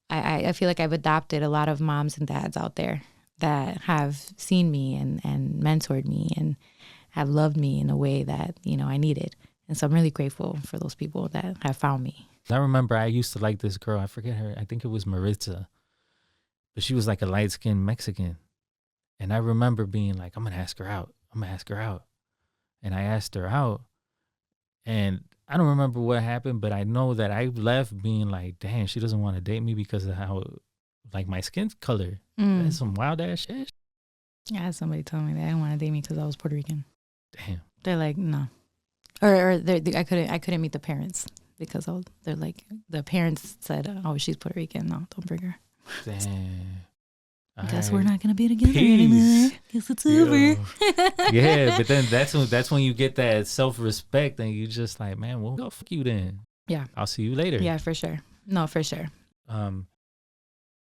I feel like I've adopted a lot of moms and dads out there that have seen me and mentored me and have loved me in a way that, you know, I needed. And so I'm really grateful for those people that have found me. I remember I used to like this girl. I forget her. I think it was Maritza. But she was like a light-skinned Mexican. And I remember being like, I'm going to ask her out. And I asked her out. And I don't remember what happened, but I know that I left being like, damn, she doesn't want to date me because of how, like, my skin color. That's some wild ass shit. I had somebody tell me they didn't want to date me because I was Puerto Rican. Damn. They're like, no. Or I couldn't meet the parents because they're like, the parents said, oh, she's Puerto Rican. No, don't bring her. Damn. Guess we're not gonna be together anymore. Guess it's over. Yeah, but then that's when you get that self-respect, and you just like, man, well, fuck you then. Yeah, I'll see you later. Yeah, for sure. No, for sure.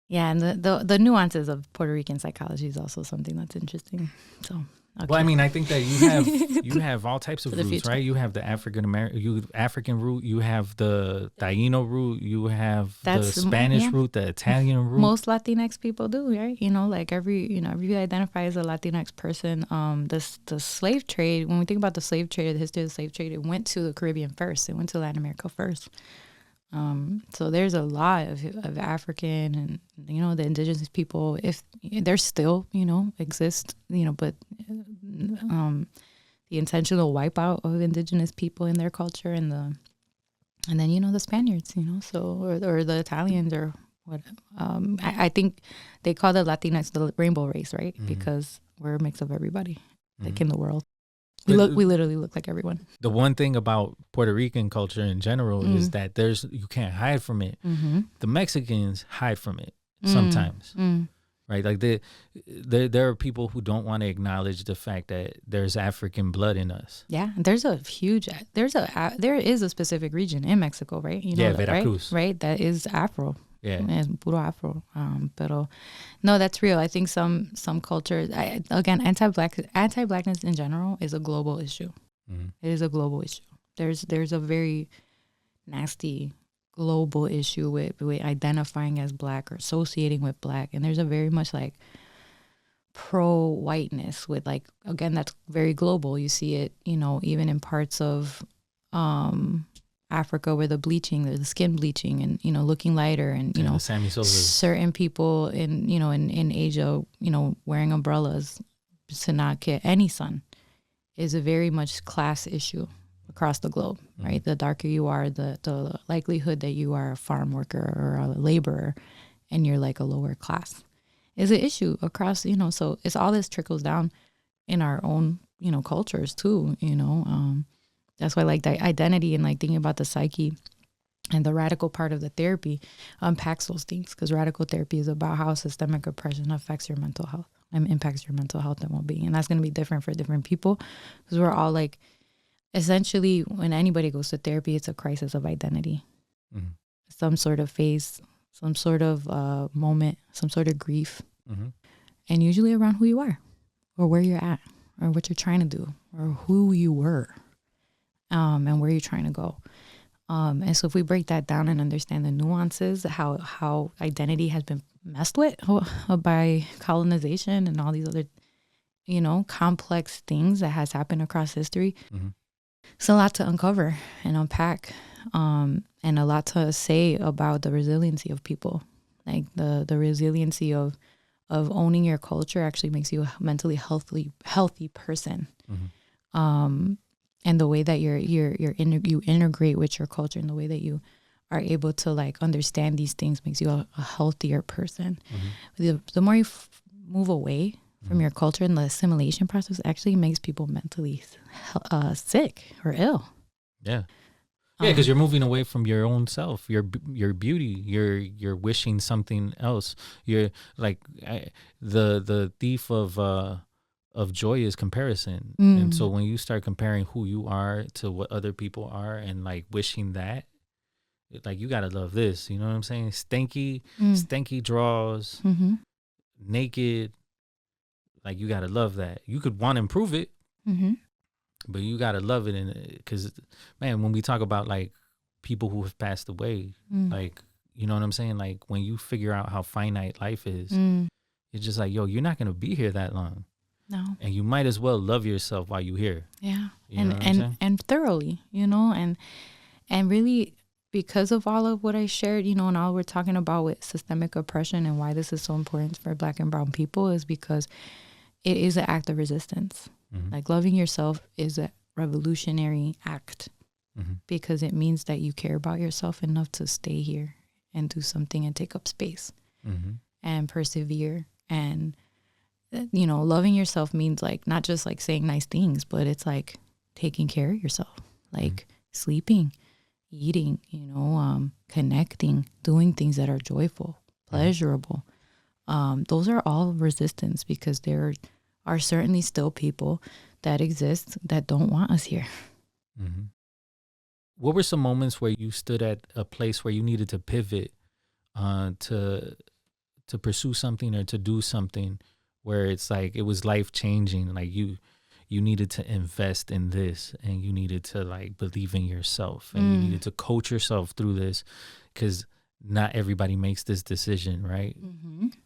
Yeah, and the nuances of Puerto Rican psychology is also something that's interesting. So, okay. Well, I mean, I think that you have all types of roots, right? You have the African root, you have the Taino root, you have the Spanish root, the Italian root. Most Latinx people do, right? You know, like everybody identifies as a Latinx person. The slave trade, when we think about the slave trade, the history of the slave trade, it went to the Caribbean first. It went to Latin America first. So there's a lot of African and, you know, the indigenous people, if they're still, you know, exist, you know, but the intentional wipeout of indigenous people in their culture and then, you know, the Spaniards, you know, so, or the Italians or what, I think they call the Latinx the rainbow race, right? Mm-hmm. Because we're a mix of everybody, like in the world. We literally look like everyone. The one thing about Puerto Rican culture in general is that you can't hide from it. Mm-hmm. The Mexicans hide from it sometimes, right? Like there are people who don't want to acknowledge the fact that there's African blood in us. Yeah, there is a specific region in Mexico, right? You know, yeah, Veracruz, right? That is Afro. Yeah, es puro Afro. Pero no, that's real. I think some cultures, again, anti-blackness in general is a global issue. Mm-hmm. It is a global issue. There's a very nasty global issue with identifying as black or associating with black, and there's a very much like pro-whiteness with, like, again, that's very global. You see it, you know, even in parts of Africa where the skin bleaching and, you know, looking lighter and, you know, certain people in Asia, you know, wearing umbrellas to not get any sun is a very much class issue across the globe, right? The darker you are, the likelihood that you are a farm worker or a laborer and you're like a lower class is an issue across, you know, so it's all this trickles down in our own, you know, cultures too, you know. That's why, like, the identity and, like, thinking about the psyche and the radical part of the therapy unpacks those things, because radical therapy is about how systemic oppression affects your mental health and impacts your mental health and well-being. And that's going to be different for different people, because we're all, like, essentially, when anybody goes to therapy, it's a crisis of identity. Mm-hmm. Some sort of phase, some sort of moment, some sort of grief. Mm-hmm. And usually around who you are or where you're at or what you're trying to do or who you were. And where you're trying to go. And so if we break that down and understand the nuances, how identity has been messed with by colonization and all these other, you know, complex things that has happened across history, it's a lot to uncover and unpack, and a lot to say about the resiliency of people. Like the resiliency of owning your culture actually makes you a mentally healthy person. Mm-hmm. And the way that you integrate with your culture and the way that you are able to, like, understand these things makes you a healthier person. Mm-hmm. The more you move away from your culture, and the assimilation process actually makes people mentally sick or ill. Yeah. Yeah, because you're moving away from your own self, your beauty. You're wishing something else. You're like the thief of joy is comparison. And so when you start comparing who you are to what other people are, and like wishing that, like you gotta love this. You know what I'm saying? Stanky draws, naked. Like you gotta love that. You could want to improve it. But you gotta love it, and because, man, when we talk about like people who have passed away, like, you know what I'm saying? Like when you figure out how finite life is, it's just like, yo, you're not gonna be here that long. No. And you might as well love yourself while you're here. Yeah. You know what I'm saying? And thoroughly, you know, and really, because of all of what I shared, you know, and all we're talking about with systemic oppression and why this is so important for Black and brown people is because it is an act of resistance. Like loving yourself is a revolutionary act because it means that you care about yourself enough to stay here and do something and take up space and persevere. And, you know, loving yourself means like not just like saying nice things, but it's like taking care of yourself, like sleeping, eating, you know, connecting, doing things that are joyful, pleasurable. Those are all resistance because there are certainly still people that exist that don't want us here. What were some moments where you stood at a place where you needed to pivot to pursue something or to do something where it's like it was life changing, like you needed to invest in this and you needed to like believe in yourself and you needed to coach yourself through this because not everybody makes this decision, right?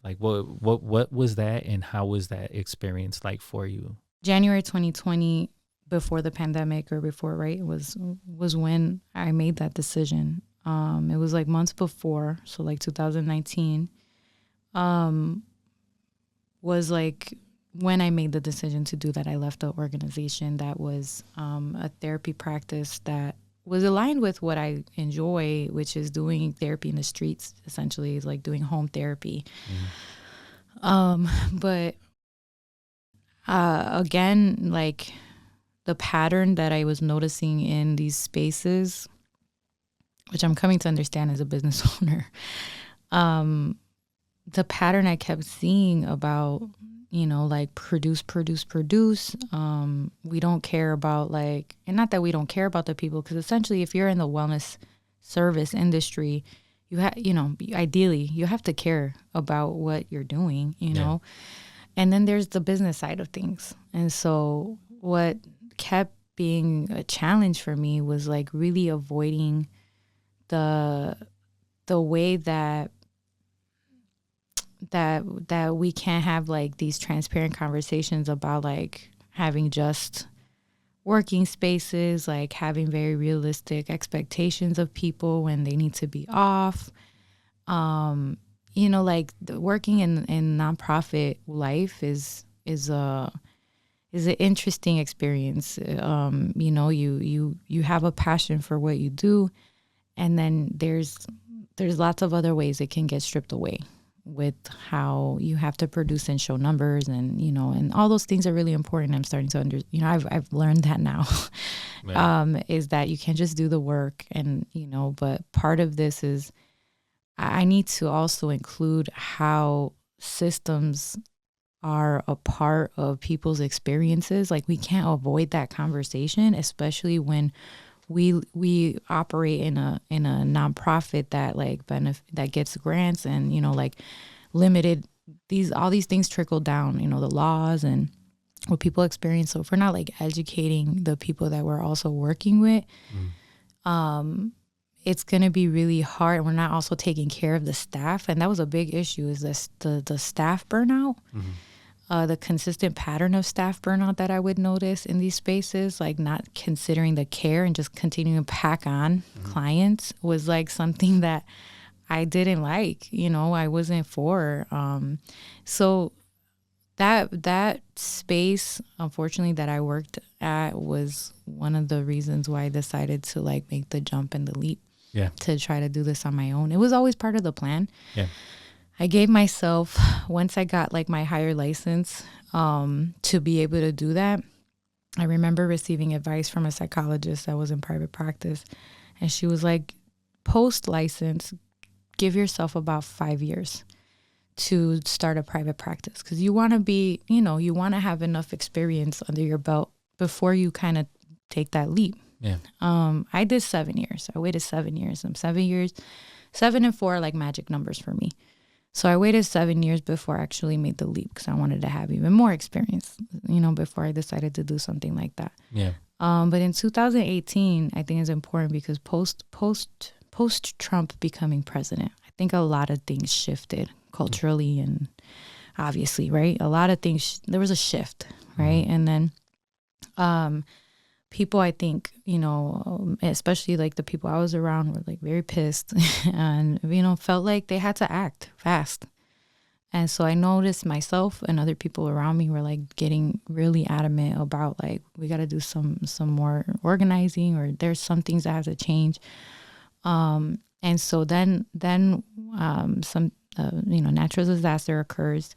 Like what was that, and how was that experience like for you? January 2020, before the pandemic or before, right, was when I made that decision. It was like months before, so like 2019 was like when I made the decision to do that. I left the organization that was a therapy practice that was aligned with what I enjoy, which is doing therapy in the streets, essentially, is like doing home therapy. But again, like the pattern that I was noticing in these spaces, which I'm coming to understand as a business owner, the pattern I kept seeing about, you know, like produce. We don't care about like, and not that we don't care about the people, because essentially if you're in the wellness service industry, you have, you know, ideally you have to care about what you're doing, you know, and then there's the business side of things. And so what kept being a challenge for me was like really avoiding the way that we can't have like these transparent conversations about like having just working spaces, like having very realistic expectations of people when they need to be off. You know, like working in nonprofit life is an interesting experience. You know, you have a passion for what you do, and then there's lots of other ways it can get stripped away with how you have to produce and show numbers, and you know, and all those things are really important. I'm starting to I've learned that now. Is that you can't just do the work, and you know, but part of this is I need to also include how systems are a part of people's experiences. Like we can't avoid that conversation, especially when we operate in a nonprofit that like that gets grants, and you know, like limited, all these things trickle down, you know, the laws and what people experience. So if we're not like educating the people that we're also working with, it's going to be really hard. We're not also taking care of the staff, and that was a big issue, is this the staff burnout. The consistent pattern of staff burnout that I would notice in these spaces, like not considering the care and just continuing to pack on clients, was like something that I didn't like, you know, I wasn't for. So that space, unfortunately, that I worked at was one of the reasons why I decided to like make the jump and the leap to try to do this on my own. It was always part of the plan. I gave myself, once I got like my higher license, to be able to do that. I remember receiving advice from a psychologist that was in private practice, And she was like, post license, give yourself about 5 years to start a private practice, because you want to be, you want to have enough experience under your belt before you kind of take that leap. Yeah. I did 7 years. I waited 7 years. 7 and 4 are like magic numbers for me. So I waited 7 years before I actually made the leap, because I wanted to have even more experience, before I decided to do something like that. Yeah. But in 2018, I think it's important because post Trump becoming president, I think a lot of things shifted culturally and obviously, right? A lot of things, there was a shift, right? And then people, I think, especially like the people I was around were like very pissed and, felt like they had to act fast. And so I noticed myself and other people around me were like getting really adamant about like, we got to do some more organizing, or there's some things that have to change. And so then some, natural disaster occurs.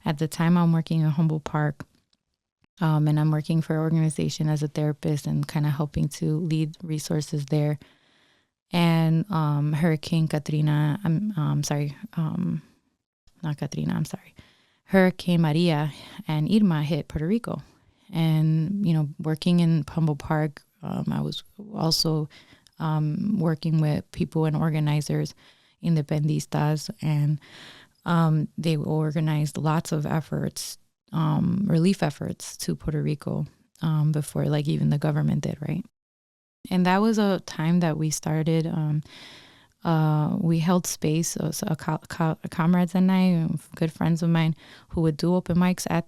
At the time I'm working in Humboldt Park, and I'm working for an organization as a therapist and kind of helping to lead resources there. And Hurricane Katrina, Hurricane Maria and Irma hit Puerto Rico. And, working in Humboldt Park, I was also working with people and organizers, independistas, and they organized lots of efforts, relief efforts to Puerto Rico before like even the government did, right? And that was a time that we started, we held space, comrades and I, good friends of mine, who would do open mics at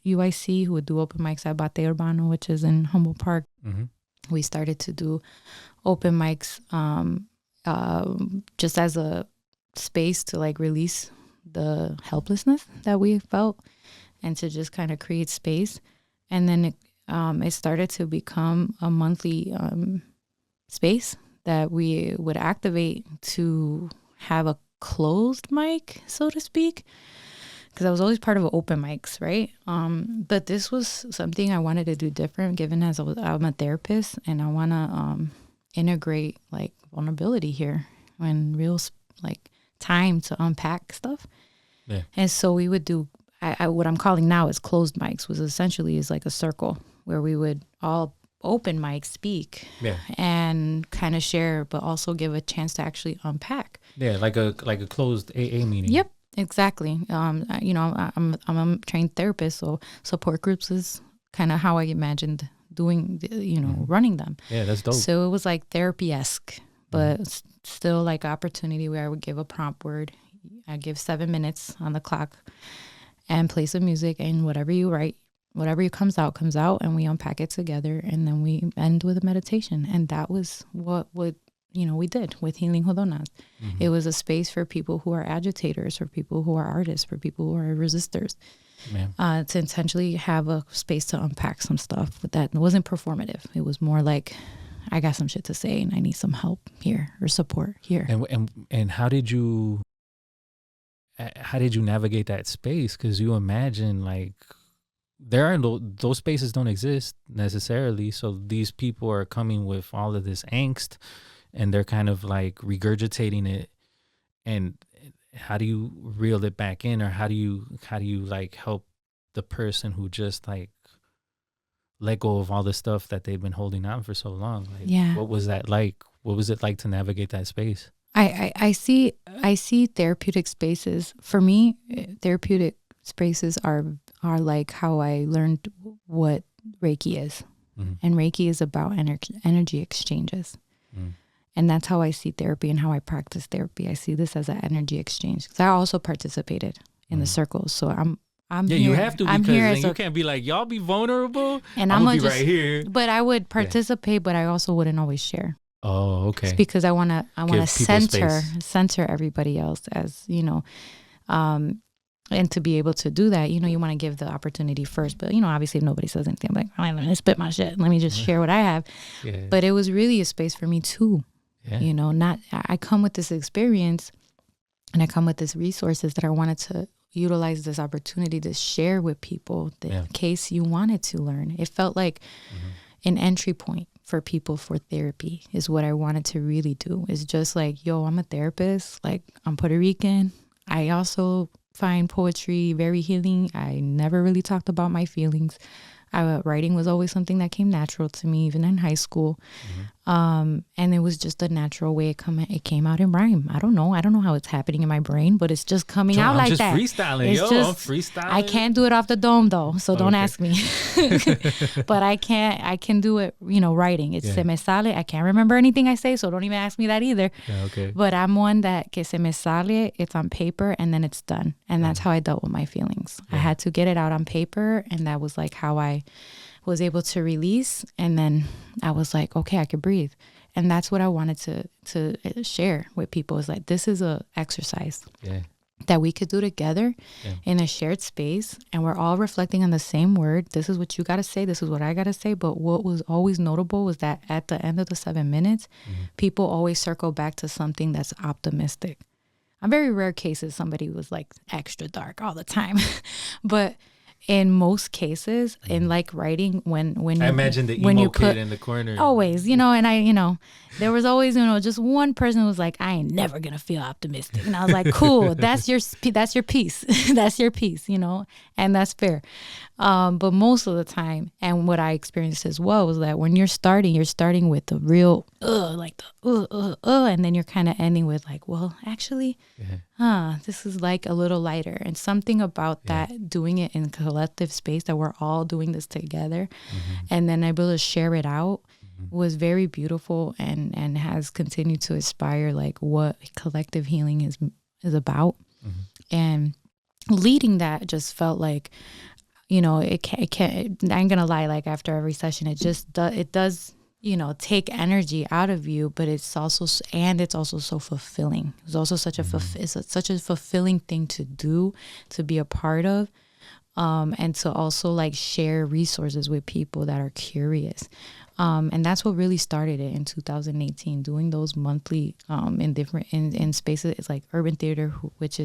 UIC, who would do open mics at Bate Urbano, which is in Humboldt Park. Mm-hmm. We started to do open mics just as a space to like release the helplessness that we felt and to just kind of create space. And then it started to become a monthly space that we would activate to have a closed mic, so to speak, because I was always part of open mics, right? But this was something I wanted to do different, given as I'm a therapist, and I want to integrate like vulnerability here and real like time to unpack stuff. Yeah. And so we would do what I'm calling now is closed mics, was essentially is like a circle where we would all open mic speak, yeah, and kind of share, but also give a chance to actually unpack. Yeah, like a closed AA meeting. Yep, exactly. I'm a trained therapist, so support groups is kind of how I imagined doing, running them. Yeah, that's dope. So it was like therapy-esque, but still like opportunity where I would give a prompt word. I give 7 minutes on the clock and play some music, and whatever you write, whatever comes out, and we unpack it together, and then we end with a meditation. And that was what we did with Healing Jodonas. Mm-hmm. It was a space for people who are agitators, for people who are artists, for people who are resistors, to intentionally have a space to unpack some stuff that wasn't performative. It was more like, I got some shit to say and I need some help here or support here. And how did you navigate that space? Because you imagine like there are those spaces don't exist necessarily. So these people are coming with all of this angst and they're kind of like regurgitating it. And how do you reel it back in, or how do you like help the person who just like let go of all the stuff that they've been holding on for so long? Like, yeah. What was that like? What was it like to navigate that space? I see therapeutic spaces. For me, therapeutic spaces are like how I learned what Reiki is. Mm-hmm. And Reiki is about energy exchanges. Mm. And that's how I see therapy and how I practice therapy. I see this as an energy exchange, because I also participated in the circles. So I'm yeah, here. You have to, because then you can't be like, y'all be vulnerable and I'm gonna be right here. But I would participate, but I also wouldn't always share. Oh, okay. It's because I want to center everybody else, as and to be able to do that, you want to give the opportunity first. But obviously, if nobody says anything, I'm like, all right, let me spit my shit. Let me just share what I have. Yeah. But it was really a space for me too. Yeah. I come with this experience, and I come with these resources that I wanted to utilize this opportunity to share with people in case you wanted to learn. It felt like an entry point for people for therapy is what I wanted to really do. It's just like, yo, I'm a therapist. Like, I'm Puerto Rican. I also find poetry very healing. I never really talked about my feelings. Writing was always something that came natural to me, even in high school. And it was just a natural way it came out in rhyme. I don't know how it's happening in my brain, but it's just coming out like that. I'm just freestyling. I'm freestyling. I can't do it off the dome though, so don't ask me. But I can do it, writing. It's se me sale. I can't remember anything I say, so don't even ask me that either. But I'm one that que se me sale, it's on paper and then it's done. And that's how I dealt with my feelings. I had to get it out on paper, and that was like how I was able to release. And then I was like, okay, I could breathe. And that's what I wanted to share with people, is like, this is a exercise that we could do together in a shared space, and we're all reflecting on the same word. This is what you got to say, this is what I got to say. But what was always notable was that at the end of the 7 minutes, people always circle back to something that's optimistic. On very rare cases, somebody was like extra dark all the time. But in most cases, in like writing, when I imagine the emo kid in the corner. Always, and there was always, just one person who was like, I ain't never gonna feel optimistic. And I was like, cool, that's your piece. That's your piece, and that's fair. But most of the time, and what I experienced as well, was that when you're starting with the real, and then you're kind of ending with like, well, actually, this is like a little lighter. And something about that, doing it in collective space, that we're all doing this together, and then able to share it out, was very beautiful, and has continued to inspire like what collective healing is about. And leading that just felt like, it can't, I ain't gonna lie, like after every session, it does take energy out of you, but it's also so fulfilling. It's also such a fulfilling thing to do, to be a part of, and to also like share resources with people that are curious. And that's what really started it in 2018, doing those monthly in different in spaces. It's like urban theater, which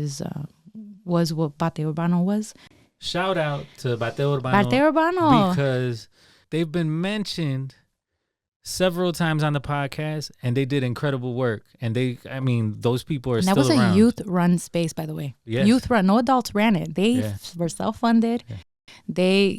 was what Bate Urbano was. Shout out to Bate Urbano because they've been mentioned several times on the podcast, and they did incredible work. And those people are still around. That was a youth-run space, by the way. Yes. Youth-run. No adults ran it. They were self-funded. Yeah. They,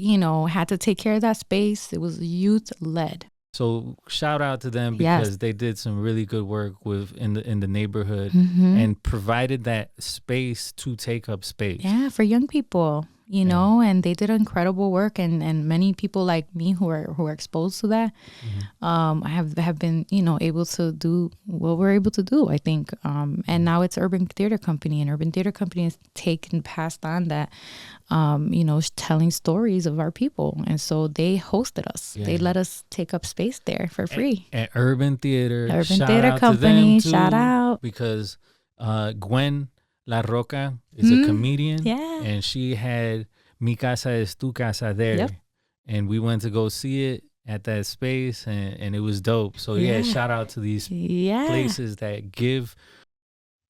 had to take care of that space. It was youth-led. So shout out to them, because they did some really good work in the neighborhood, and provided that space to take up space. Yeah, for young people. And they did incredible work, and many people like me who are exposed to that, have been, able to do what we're able to do, I think. And now it's Urban Theater Company, and Urban Theater Company has passed on that, telling stories of our people. And so they hosted us. Yeah. They let us take up space there for free. At Urban Theater Company, shout out. Because Gwen La Roca is a comedian, and she had Mi Casa es Tu Casa there, and we went to go see it at that space, and it was dope. So shout out to these places that give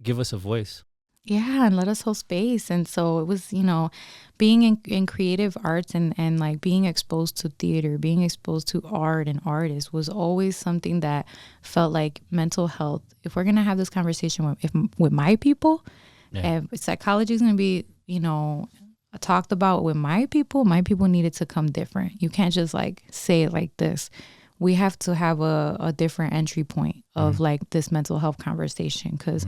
us a voice. Yeah, and let us hold space. And so it was, being in creative arts and like being exposed to theater, being exposed to art and artists was always something that felt like mental health. If we're gonna have this conversation with my people. If psychology is going to be, talked about with my people needed to come different. You can't just like say it like this. We have to have a different entry point of like this mental health conversation, because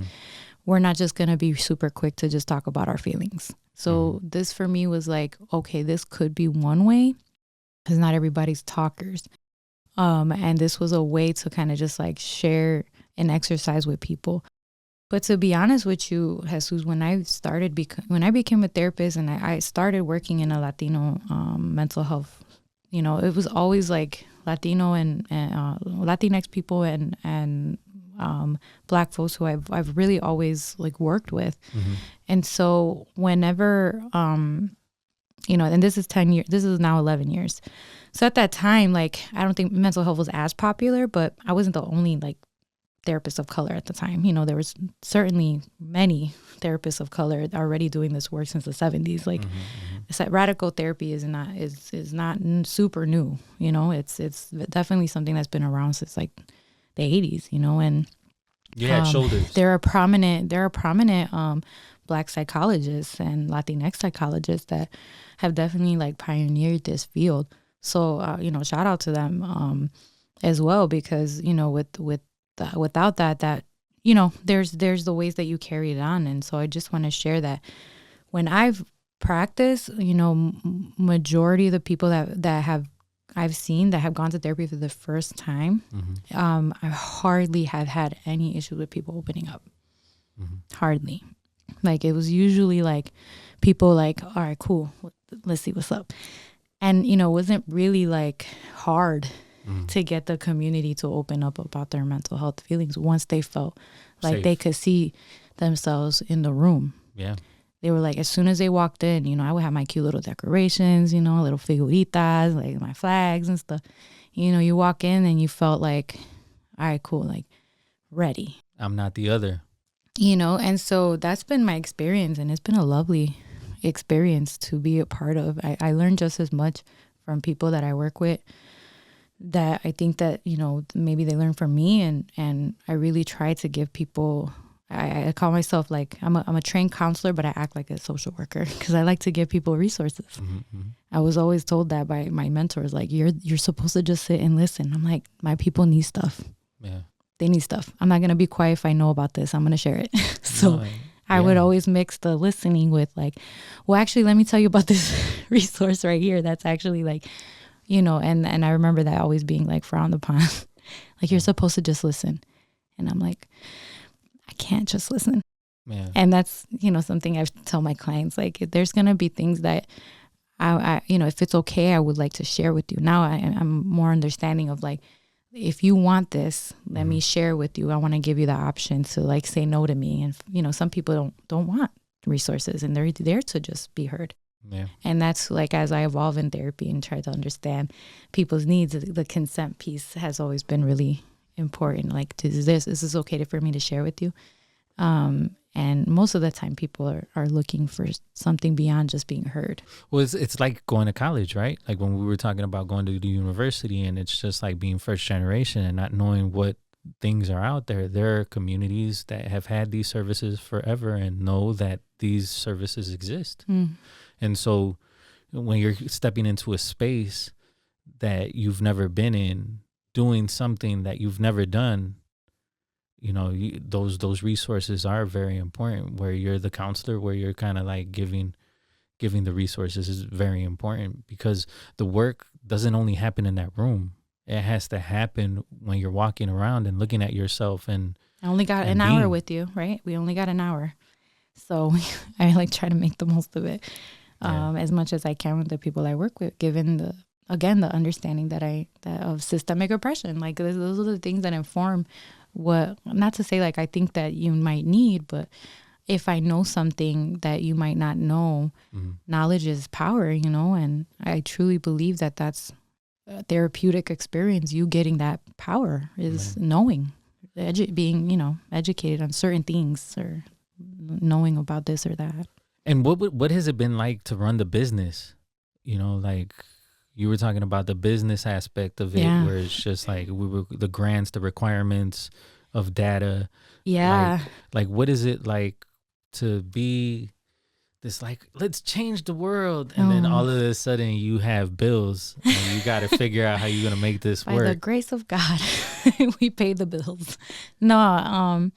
we're not just going to be super quick to just talk about our feelings. So this for me was like, okay, this could be one way, because not everybody's talkers. And this was a way to kind of just like share an exercise with people. But to be honest with you, Jesus, when I became a therapist and I started working in a Latino mental health, it was always like Latino and Latinx people and Black folks who I've really always like worked with. And so whenever, and this is 10 years, this is now 11 years. So at that time, like, I don't think mental health was as popular, but I wasn't the only like therapists of color at the time. There was certainly many therapists of color already doing this work since the 70s. Like, it's like radical therapy is not super new. You know, it's definitely something that's been around since like the 80s. You know, and shoulders. There are prominent Black psychologists and Latinx psychologists that have definitely like pioneered this field. So you know, shout out to them as well, because you know without that you know there's the ways that you carry it on. And so I just want to share that when I've practiced, you know, majority of the people that I've seen that have gone to therapy for the first time, I hardly have had any issues with people opening up. Hardly. Like, it was usually like people like, all right, cool, let's see what's up. And, you know, it wasn't really like hard to get the community to open up about their mental health feelings once they felt like safe. They could see themselves in the room. Yeah. They were like, as soon as they walked in, you know, I would have my cute little decorations, you know, little figuritas, like my flags and stuff. You know, you walk in and you felt like, all right, cool, like ready. I'm not the other. You know, and so that's been my experience, and it's been a lovely experience to be a part of. I learned just as much from people that I work with that I think that, you know, maybe they learn from me, and I really try to give people, I call myself like, I'm a trained counselor, but I act like a social worker because I like to give people resources. I was always told that by my mentors, like, you're supposed to just sit and listen. I'm like, my people need stuff. Yeah. They need stuff. I'm not going to be quiet if I know about this. I'm going to share it. So I would always mix the listening with like, well, actually, let me tell you about this resource right here. That's actually like, you know, and I remember that always being like frowned upon. Like, you're supposed to just listen. And I'm like, I can't just listen. Yeah. And that's, you know, something I tell my clients, like, there's going to be things that I, you know, if it's okay, I would like to share with you. Now I'm more understanding of like, if you want this, let me share with you. I want to give you the option to like say no to me. And, you know, some people don't want resources, and they're there to just be heard. Yeah. And that's like, as I evolve in therapy and try to understand people's needs, the consent piece has always been really important. Like, is this okay for me to share with you? And most of the time people are looking for something beyond just being heard. Well, it's like going to college, right? Like when we were talking about going to the university, and it's just like being first generation and not knowing what things are out there. There are communities that have had these services forever and know that these services exist. And so when you're stepping into a space that you've never been in, doing something that you've never done, you know, those resources are very important. Where you're the counselor, where you're kind of like giving the resources is very important, because the work doesn't only happen in that room. It has to happen when you're walking around and looking at yourself. And I only got an hour with you, right? We only got an hour. So I like try to make the most of it as much as I can with the people I work with, given the understanding that of systemic oppression. Like, those are the things that inform what, not to say like I think that you might need, but if I know something that you might not know, knowledge is power, you know, and I truly believe that that's a therapeutic experience. You getting that power is knowing, being, you know, educated on certain things, or knowing about this or that. And what has it been like to run the business? You know, like, you were talking about the business aspect of it, where it's just like the grants, the requirements of data. Yeah. Like, what is it like to be this, like, let's change the world, and then all of a sudden you have bills and you got to figure out how you're going to make this work. By the grace of God, we pay the bills. No,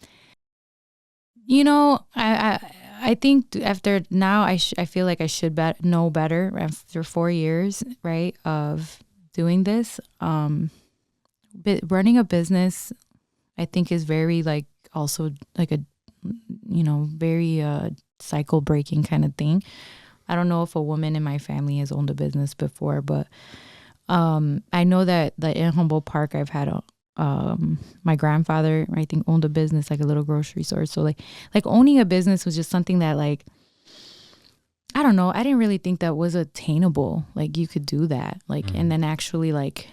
you know, I think after now, I feel like I should know better after 4 years, right, of doing this. But running a business, I think, is very like also like a, you know, very cycle breaking kind of thing. I don't know if a woman in my family has owned a business before, but I know that in Humboldt Park, I've had my grandfather, I think, owned a business, like a little grocery store. So like owning a business was just something that, like, I don't know, I didn't really think that was attainable. Like, you could do that, like, and then actually like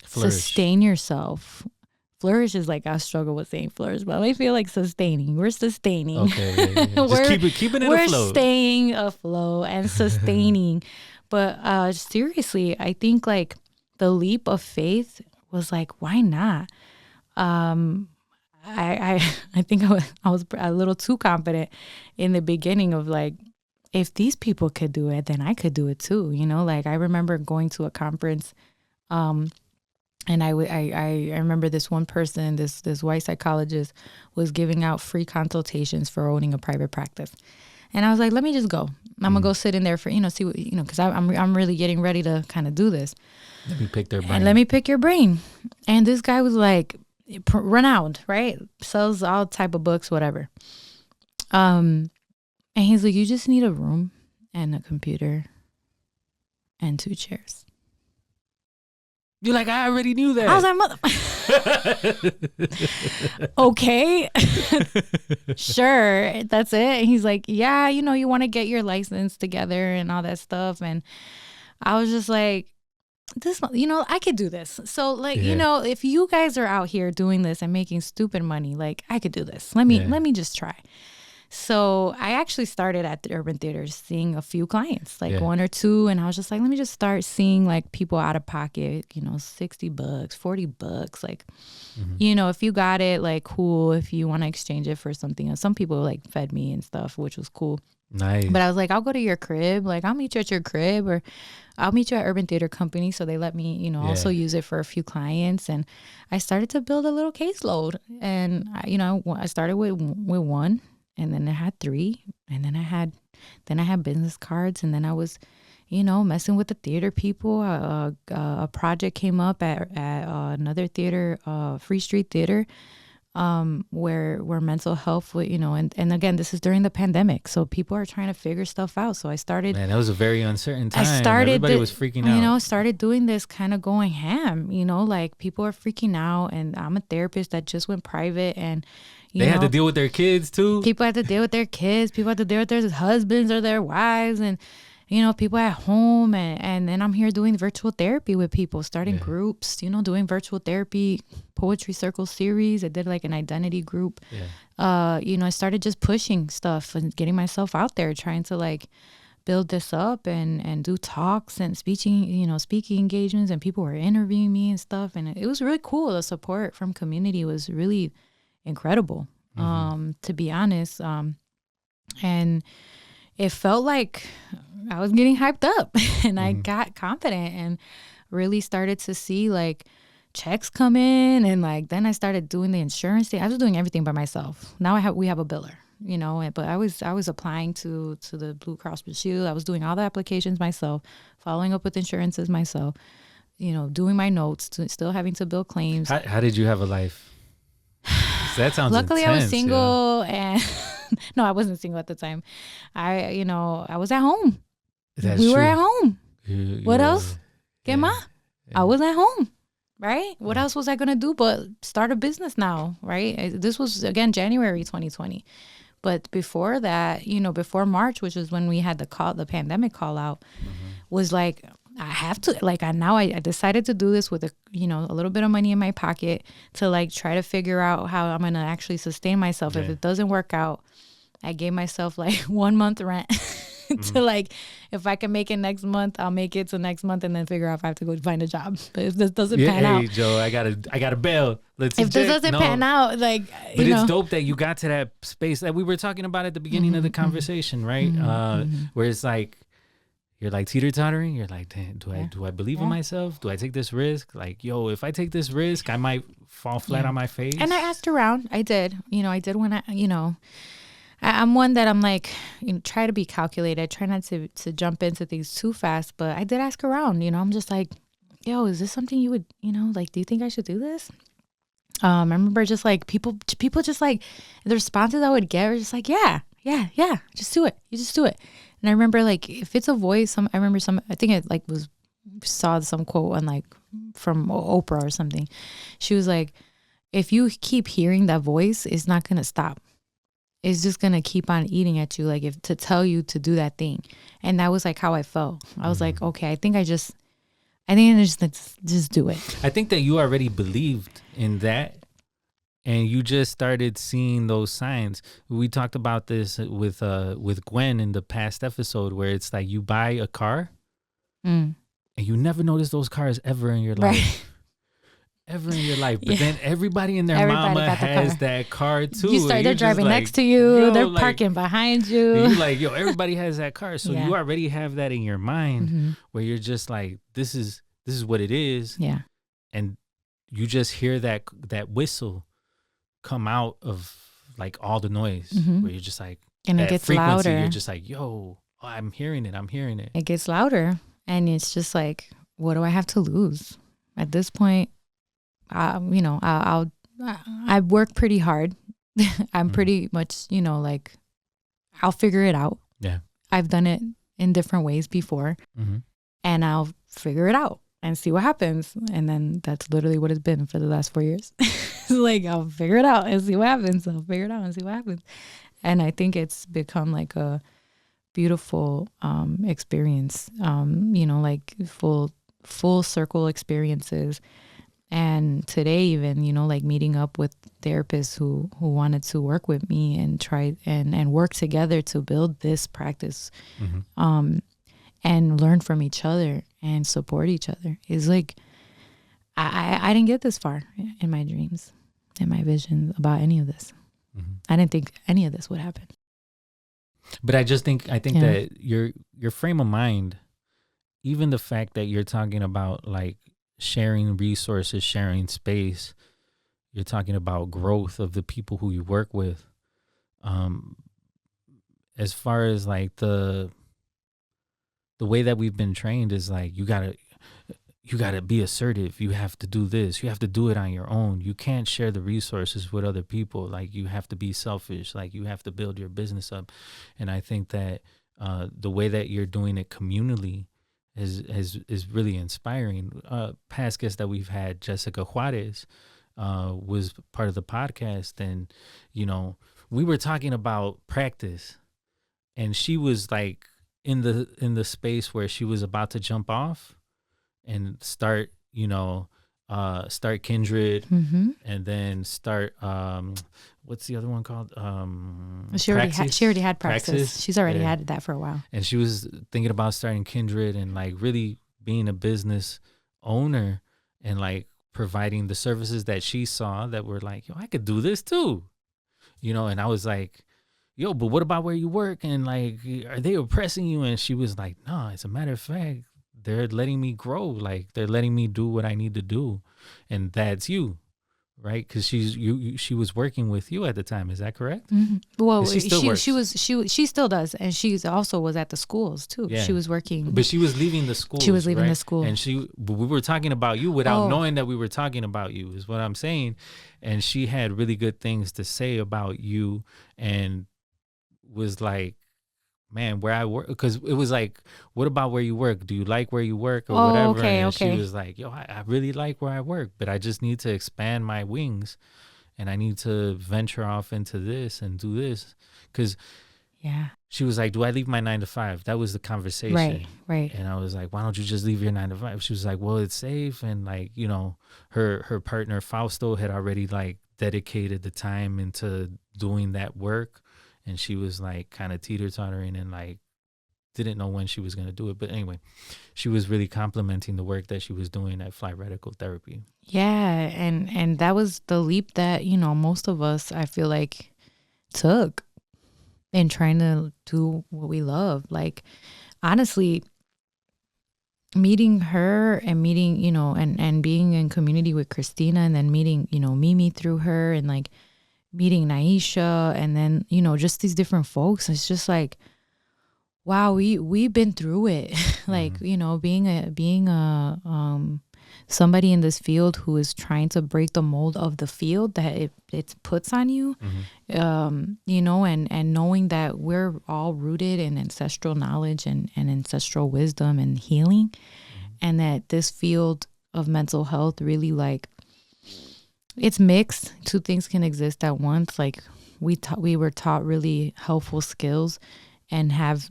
flourish. Sustain yourself flourish is like, I struggle with saying flourish, but I feel like sustaining. We're sustaining. Okay, yeah. Just keeping it we're afloat. staying afloat and sustaining. But seriously, I think like the leap of faith was like, why not? I think I was a little too confident in the beginning of like, if these people could do it, then I could do it too. You know, like I remember going to a conference, and I remember this one person, this white psychologist, was giving out free consultations for owning a private practice. And I was like, let me just go. I'm gonna go sit in there for, see what, because I'm really getting ready to kind of do this. Let me pick their brain. And let me pick your brain. And this guy was like, renowned, right? Sells all type of books, whatever. And he's like, you just need a room and a computer and 2 chairs. You're like, I already knew that. I was like, okay, sure, that's it. And he's like, yeah, you want to get your license together and all that stuff. And I was just like, I could do this. So like, if you guys are out here doing this and making stupid money, like I could do this. Let me just try. So I actually started at the Urban Theater seeing a few clients, like 1 or 2. And I was just like, let me just start seeing like people out of pocket, $60, $40. Like, if you got it, like cool. If you want to exchange it for something else. Some people like fed me and stuff, which was cool. Nice. But I was like, I'll go to your crib. Like, I'll meet you at your crib, or I'll meet you at Urban Theater Company. So they let me, also use it for a few clients. And I started to build a little caseload. And, I started with 1. And then I had 3, and then I had business cards, and then I was, messing with the theater people. A project came up at another theater, Free Street Theater, where mental health, and again, this is during the pandemic, so people are trying to figure stuff out. So I started. Man, that was a very uncertain time. Everybody was freaking out. Started doing this, kind of going ham. Like people are freaking out, and I'm a therapist that just went private, and. They had to deal with their kids too. People had to deal with their kids. People had to deal with their husbands or their wives, and people at home. And then I'm here doing virtual therapy with people, starting groups. Doing virtual therapy, poetry circle series. I did like an identity group. I started just pushing stuff and getting myself out there, trying to like build this up and do talks and speaking engagements, and people were interviewing me and stuff. And it was really cool. The support from community was really incredible, to be honest. And it felt like I was getting hyped up, and I got confident and really started to see like checks come in, and like then I started doing the insurance thing. I was doing everything by myself. Now we have a biller, but I was applying to the Blue Cross Blue Shield. I was doing all the applications myself, following up with insurances myself, doing my notes, still having to bill claims. How did you have a life? That sounds Luckily, intense, I was single, and no, I wasn't single at the time. I was at home. We were at home. What else? ¿Qué más? I was at home, right? What else was I going to do but start a business now, right? This was, again, January 2020. But before that, before March, which is when we had the pandemic call out, was like, I have to, like, I decided to do this with a little bit of money in my pocket to like try to figure out how I'm going to actually sustain myself. If it doesn't work out, I gave myself like 1 month rent to like, if I can make it next month, I'll make it to next month, and then figure out if I have to go find a job. But if this doesn't pan out, Joe, I gotta bail. If this doesn't pan out, like, but it's dope that you got to that space that we were talking about at the beginning of the conversation, right? Where it's like, you're like teeter-tottering. You're like, damn, do I believe in myself? Do I take this risk? Like, yo, if I take this risk, I might fall flat on my face. And I asked around. I did. I did when I'm one that I'm like, try to be calculated. I try not to jump into things too fast. But I did ask around. I'm just like, yo, is this something you would, like, do you think I should do this? I remember just like people just like, the responses I would get were just like, yeah, just do it. You just do it. And I remember like, if it's a voice, I think it like saw some quote on like from Oprah or something. She was like, if you keep hearing that voice, it's not going to stop. It's just going to keep on eating at you, like to tell you to do that thing. And that was like how I felt. I was like, okay, I think I just do it. I think that you already believed in that and you just started seeing those signs. We talked about this with Gwen in the past episode, where it's like you buy a car and you never notice those cars ever in your life. Ever in your life. But then everybody and their mama has that car too. They're driving next to you. They're parking behind you. You're like, yo, everybody has that car. So you already have that in your mind where you're just like, this is what it is. Yeah. And you just hear that whistle come out of like all the noise where you're just like, and it gets louder. You're just like, yo, I'm hearing it. It gets louder. And it's just like, what do I have to lose? At this point, I work pretty hard. I'm pretty much, like, I'll figure it out. Yeah. I've done it in different ways before and I'll figure it out and see what happens. And then that's literally what it's been for the last 4 years. Like, I'll figure it out and see what happens. And I think it's become like a beautiful experience, like full circle experiences. And today even, like meeting up with therapists who wanted to work with me and try and work together to build this practice and learn from each other and support each other is like, I didn't get this far in my dreams, in my visions about any of this. I didn't think any of this would happen. But I think that your frame of mind, even the fact that you're talking about like sharing resources, sharing space, you're talking about growth of the people who you work with. As far as like the way that we've been trained is like, you gotta be assertive. You have to do this. You have to do it on your own. You can't share the resources with other people. Like, you have to be selfish. Like, you have to build your business up. And I think that the way that you're doing it communally is really inspiring. Past guest that we've had, Jessica Juarez, was part of the podcast, and we were talking about practice, and she was like in the space where she was about to jump off and start Kindred, and then start what's the other one called? She already had Praxis. She's already had that for a while. And she was thinking about starting Kindred and like really being a business owner and like providing the services that she saw that were like, yo, I could do this too. And I was like, yo, but what about where you work? And like, are they oppressing you? And she was like, no, as a matter of fact, they're letting me grow. Like, they're letting me do what I need to do. And that's you, right? Because she was working with you at the time. Is that correct? Well, she still does, and she also was at the schools too. Yeah. She was working, but she was leaving the school. She was leaving the school, and we were talking about you without knowing that we were talking about you. Is what I'm saying. And she had really good things to say about you, and was like, man, where I work, because it was like, what about where you work? Do you like where you work or whatever? Okay. She was like, yo, I really like where I work, but I just need to expand my wings, and I need to venture off into this and do this. Because she was like, do I leave my 9 to 5? That was the conversation. Right. And I was like, why don't you just leave your 9 to 5? She was like, well, it's safe. And like, her partner Fausto had already like dedicated the time into doing that work. And she was like kind of teeter-tottering and like didn't know when she was going to do it. But anyway, she was really complimenting the work that she was doing at F.L.Y Radical Therapy. Yeah. And that was the leap that, most of us, I feel like, took in trying to do what we love. Like, honestly, meeting her and meeting, and being in community with Christina, and then meeting, Mimi through her, and like, meeting Naisha, and then just these different folks. It's just like, wow, we've been through it. Like, being a somebody in this field who is trying to break the mold of the field that it puts on you, and knowing that we're all rooted in ancestral knowledge and ancestral wisdom and healing, and that this field of mental health really like, it's mixed. Two things can exist at once. Like, we were taught really helpful skills and have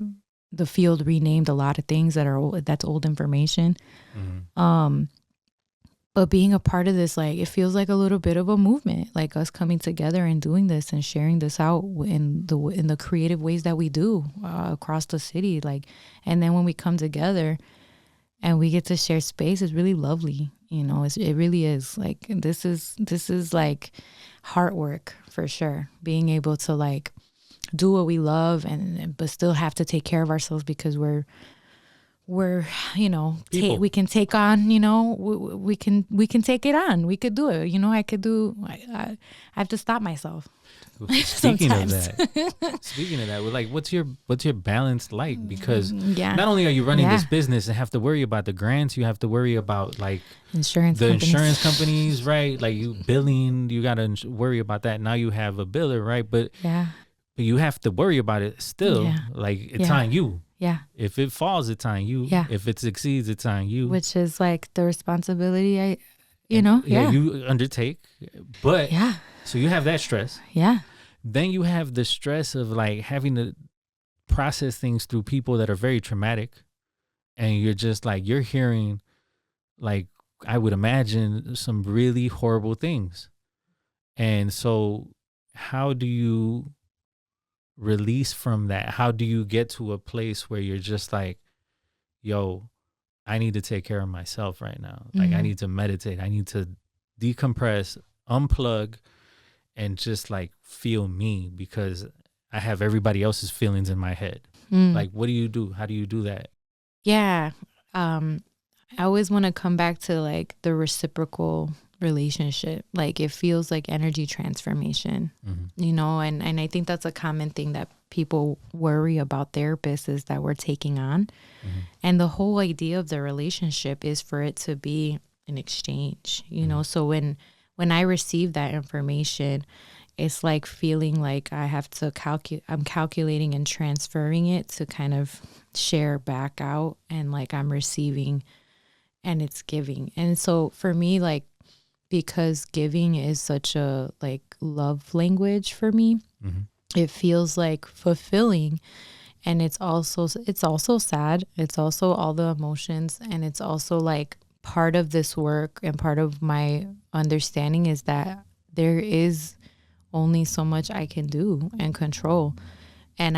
the field renamed a lot of things that's old information. But being a part of this, like, it feels like a little bit of a movement, like us coming together and doing this and sharing this out in the creative ways that we do across the city. Like, and then when we come together and we get to share space, it's really lovely. You know, it really is. Like, this is like heart work for sure. Being able to like do what we love but still have to take care of ourselves because we're you know, we can take on, you know, we can take it on. We could do it. You know, I have to stop myself. Speaking of that, like, what's your balance like? Because not only are you running this business and have to worry about the grants, you have to worry about like insurance companies, right? Like you billing, you got to worry about that. Now you have a biller, right? But you have to worry about it still. Yeah. Like it's on you. Yeah. If it falls, it's on you. Yeah. If it succeeds, it's on you. Which is like the responsibility you undertake. But so you have that stress. Yeah. Then you have the stress of like having to process things through people that are very traumatic. And you're just like, you're hearing like, I would imagine some really horrible things. And so how do you release from that? How do you get to a place where you're just like, yo, I need to take care of myself right now. Like I need to meditate. I need to decompress, unplug, and just like feel me because I have everybody else's feelings in my head. Like, what do you do? How do you do that? Yeah. I always want to come back to like the reciprocal relationship. Like it feels like energy transformation, you know, and I think that's a common thing that people worry about therapists is that we're taking on. And the whole idea of the relationship is for it to be an exchange, you know. So when I receive that information, it's like feeling like I have to I'm calculating and transferring it to kind of share back out, and like I'm receiving and it's giving. And so for me, like, because giving is such a like love language for me, it feels like fulfilling. And it's also sad. It's also all the emotions. And it's also like part of this work and part of my understanding is that there is only so much I can do and control. And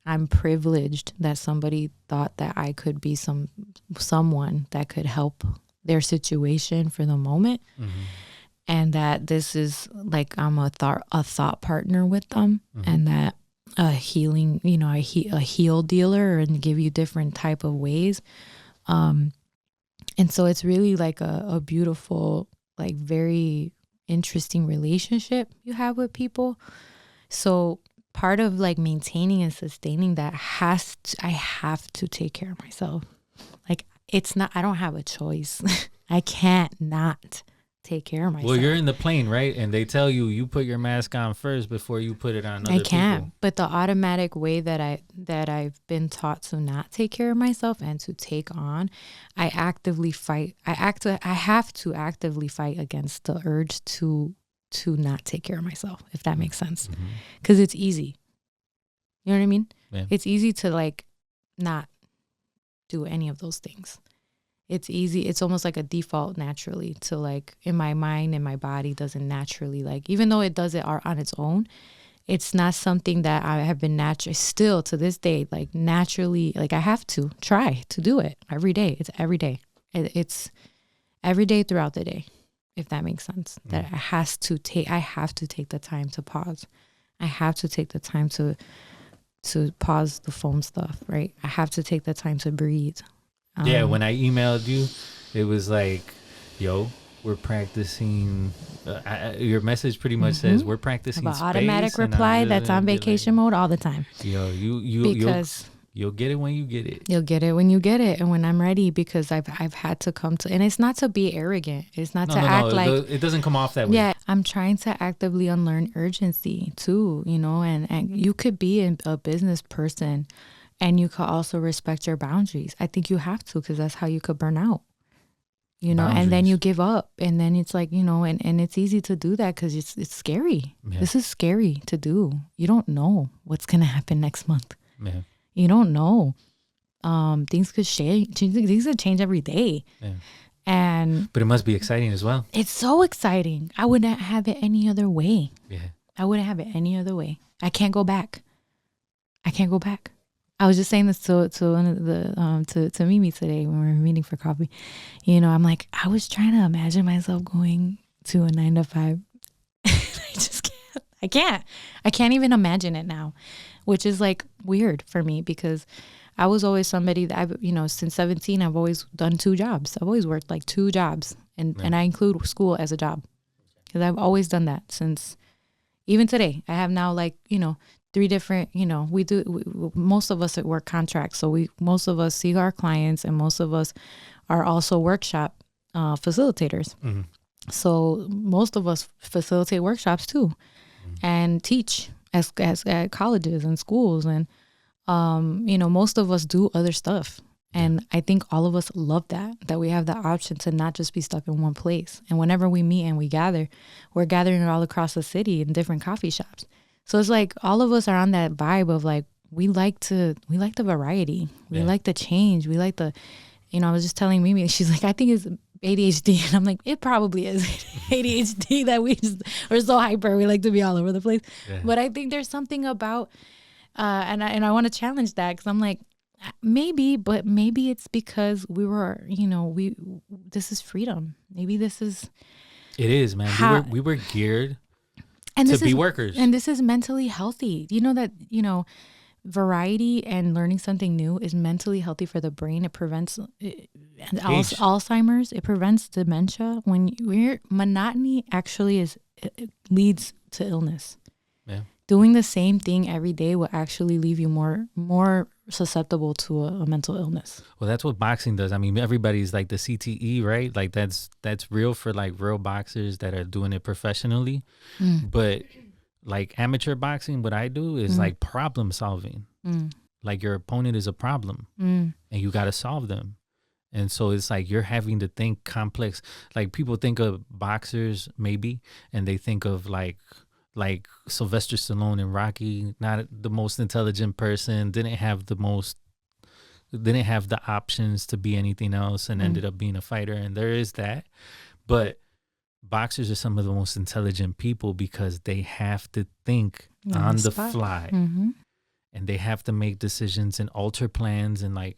I'm privileged that somebody thought that I could be someone that could help their situation for the moment. And that this is like I'm a thought partner with them, and that a healing, you know, a heal dealer, and give you different type of ways. And so it's really like a beautiful, like very interesting relationship you have with people. So part of like maintaining and sustaining that I have to take care of myself. Like it's not, I don't have a choice. I can't not take care of myself. Well, you're in the plane, right? And they tell you put your mask on first before you put it on other people. I can't. But the automatic way that I've been taught to not take care of myself and to take on, I actively fight. I have to actively fight against the urge to not take care of myself, if that makes sense. Because it's easy. You know what I mean? Yeah. It's easy to like not do any of those things. It's easy. It's almost like a default naturally to like in my mind and my body doesn't naturally like, even though it does it on its own, it's not something that I have been still to this day, like naturally, like I have to try to do it every day. It's every day. It's every day throughout the day, if that makes sense. That I have to take the time to pause. I have to take the time to pause the phone stuff, right? I have to take the time to breathe. Yeah, when I emailed you, it was like, yo, we're practicing. Your message pretty much says we're practicing about automatic reply that's on vacation mode all the time. Yo, you'll get it when you get it. You'll get it when you get it, and when I'm ready, because I've had to come to, and it's not to be arrogant. It's not act like it doesn't come off that way. Yeah, I'm trying to actively unlearn urgency too, you know, and you could be a business person. And you could also respect your boundaries. I think you have to, because that's how you could burn out, you know, and then you give up. And then it's like, you know, and it's easy to do that because it's scary. Yeah. This is scary to do. You don't know what's going to happen next month. Yeah. You don't know. Things could change. Things could change every day. Yeah. But it must be exciting as well. It's so exciting. I wouldn't have it any other way. Yeah. I wouldn't have it any other way. I can't go back. I was just saying this to one of the to Mimi today when we were meeting for coffee. You know, I'm like, I was trying to imagine myself going to a 9 to 5. I just can't. I can't even imagine it now, which is like weird for me because I was always somebody that since 17 I've always done 2 jobs. I've always worked like 2 jobs, and I include school as a job because I've always done that since even today. I have now 3 different, most of us at work contracts. So most of us see our clients and most of us are also workshop facilitators. Mm-hmm. So most of us facilitate workshops too and teach as at colleges and schools. And, most of us do other stuff. And I think all of us love that we have the option to not just be stuck in one place. And whenever we meet and we gather, we're gathering all across the city in different coffee shops. So it's like all of us are on that vibe of like, we like the variety. We like the change. We like the, I was just telling Mimi, she's like, I think it's ADHD. And I'm like, it probably is ADHD that we're so hyper. We like to be all over the place. Yeah. But I think there's something about, and I want to challenge that because I'm like, maybe it's because we were, this is freedom. Maybe this is. It is, man. We were geared to be workers. And this is mentally healthy. You know that, variety and learning something new is mentally healthy for the brain. It prevents Alzheimer's. It prevents dementia. When monotony actually it leads to illness. Yeah. Doing the same thing every day will actually leave you more susceptible to a mental illness. Well, that's what boxing does. I mean, everybody's like the CTE, right? Like that's real for like real boxers that are doing it professionally. But like amateur boxing, what I do is like problem solving. Like your opponent is a problem and you got to solve them. And so it's like you're having to think complex. Like people think of boxers maybe, and they think of like Sylvester Stallone in Rocky, not the most intelligent person, didn't have the options to be anything else and ended up being a fighter. And there is that. But boxers are some of the most intelligent people because they have to think on the fly. And they have to make decisions and alter plans, and like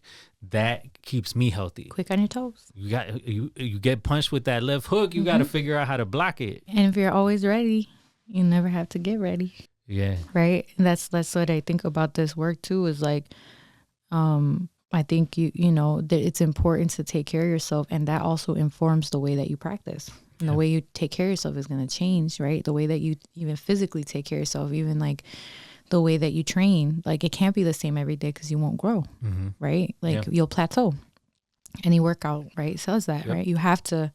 that keeps me healthy. Quick on your toes. You get punched with that left hook, you got to figure out how to block it. And if you're always ready, you never have to get ready. Yeah. Right. And that's what I think about this work too, is like, I think that it's important to take care of yourself, and that also informs the way that you practice. And the way you take care of yourself is going to change, right? The way that you even physically take care of yourself, even like the way that you train, like it can't be the same every day because you won't grow, right? Like you'll plateau. Any workout, right, says that, right? You have to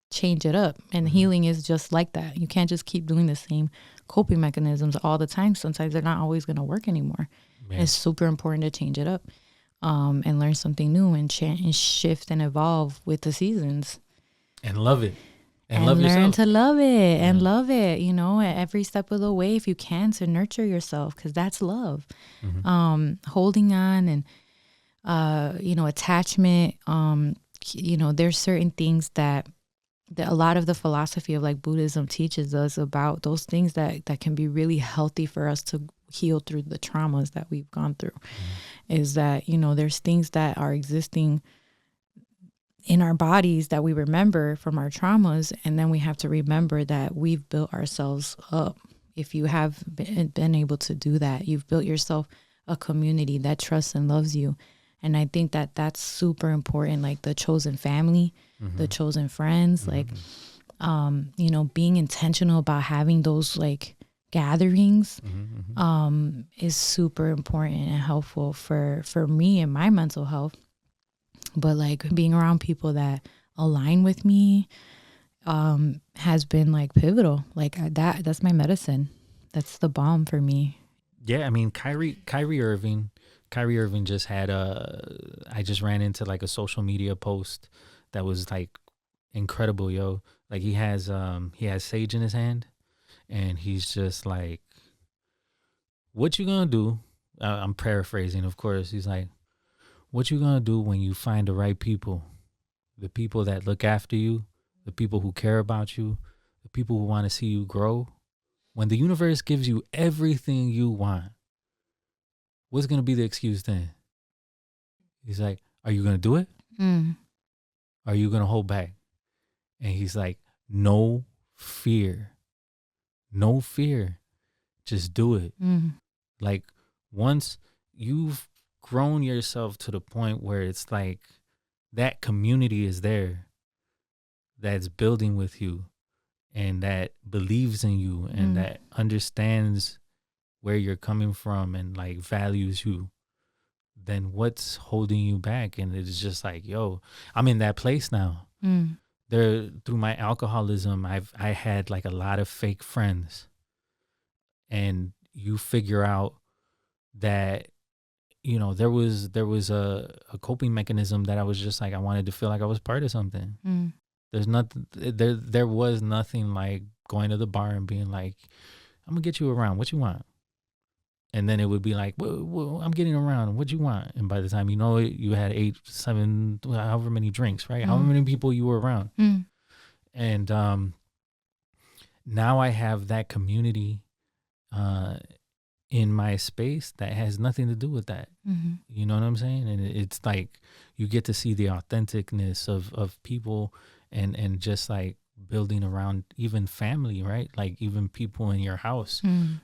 change it up, and healing is just like that. You can't just keep doing the same coping mechanisms all the time. Sometimes they're not always going to work anymore. It's super important to change it up, and learn something new and shift and evolve with the seasons, and love it, and love yourself. Learn to love it and love it. At every step of the way, if you can, to nurture yourself, because that's love. Holding on and attachment. There's certain things that a lot of the philosophy of like Buddhism teaches us about, those things that can be really healthy for us to heal through the traumas that we've gone through. Is that, there's things that are existing in our bodies that we remember from our traumas, and then we have to remember that we've built ourselves up. If you have been able to do that, you've built yourself a community that trusts and loves you. And I think that that's super important, like the chosen family, the chosen friends, like, being intentional about having those like gatherings is super important and helpful for me and my mental health. But like being around people that align with me has been like pivotal. Like that's my medicine. That's the balm for me. Yeah, I mean, Kyrie Irving just had I just ran into like a social media post that was like incredible, yo. Like he has sage in his hand, and he's just like, what you gonna do? I'm paraphrasing, of course. He's like, what you gonna do when you find the right people the people that look after you, the people who care about you, the people who want to see you grow. When the universe gives you everything you want, what's going to be the excuse then? He's like, are you going to do it? Are you going to hold back? And he's like, no fear. No fear. Just do it. Like, once you've grown yourself to the point where it's like that community is there that's building with you and that believes in you and that understands where you're coming from and like values you, then what's holding you back? And it's just like, yo, I'm in that place now. There, through my alcoholism, I had like a lot of fake friends, and you figure out that, you know, there was a coping mechanism that I was just like, I wanted to feel like I was part of something. There's nothing there was nothing like going to the bar and being like, I'm gonna get you around, what you want? And then it would be like, well, I'm getting around, what you want? And by the time you know it, you had 8, 7, however many drinks, right? However many people you were around. And now I have that community in my space that has nothing to do with that. You know what I'm saying? And it's like you get to see the authenticness of people and just like building around even family, right? Like even people in your house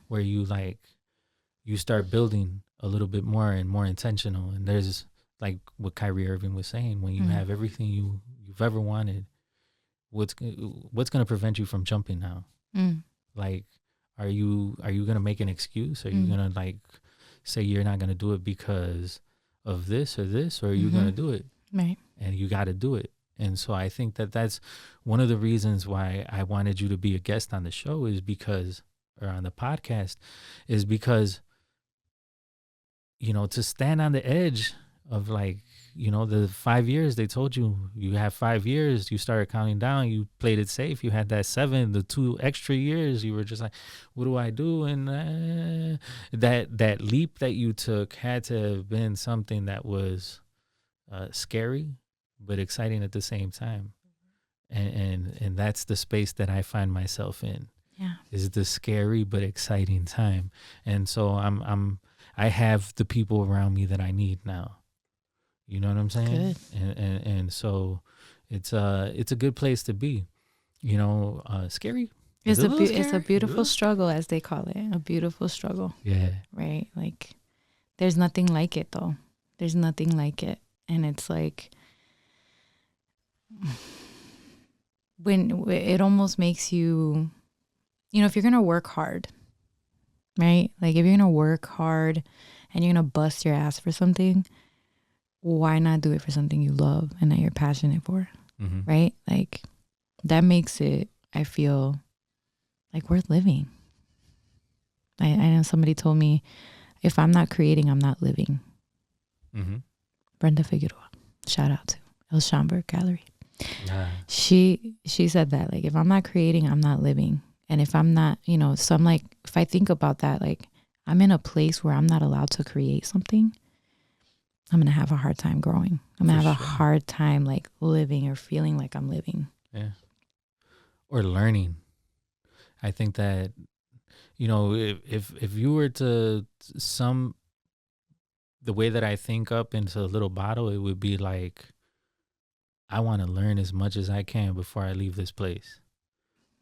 where you like, you start building a little bit more and more intentional. And there's like what Kyrie Irving was saying, when you have everything you've ever wanted, what's going to prevent you from jumping now? Like, are you going to make an excuse? Are you going to like say you're not going to do it because of this or this, or are you going to do it? Right. And you got to do it. And so I think that that's one of the reasons why I wanted you to be a guest on the show, is because, or on the podcast, is because, you know, to stand on the edge of like, you know, the 5 years they told you, you have 5 years, you started counting down, you played it safe, you had that 7, the 2 extra years, you were just like, what do I do? And that leap that you took had to have been something that was scary, but exciting at the same time. And that's the space that I find myself in. Yeah. Is the scary but exciting time. And so I have the people around me that I need now. You know what I'm saying? Good. And so it's a good place to be. You know, scary. It's a beautiful struggle, as they call it. A beautiful struggle. Yeah. Right? Like, there's nothing like it, though. There's nothing like it. And it's like, when it almost makes you, you know, if you're going to work hard, right? Like, if you're going to work hard and you're going to bust your ass for something, why not do it for something you love and that you're passionate for? Right? Like, that makes it, I feel, like worth living. I know somebody told me, if I'm not creating, I'm not living. Brenda Figueroa, shout out to El Schomburg Gallery. She said that, like, if I'm not creating, I'm not living. And if I'm not, you know, so I'm like, if I think about that, like, I'm in a place where I'm not allowed to create something, I'm going to have a hard time growing. I'm going to have a hard time like living or feeling like I'm living. Yeah. Or learning. I think that, you know, if you were to sum the way that I think up into a little bottle, it would be like, I want to learn as much as I can before I leave this place.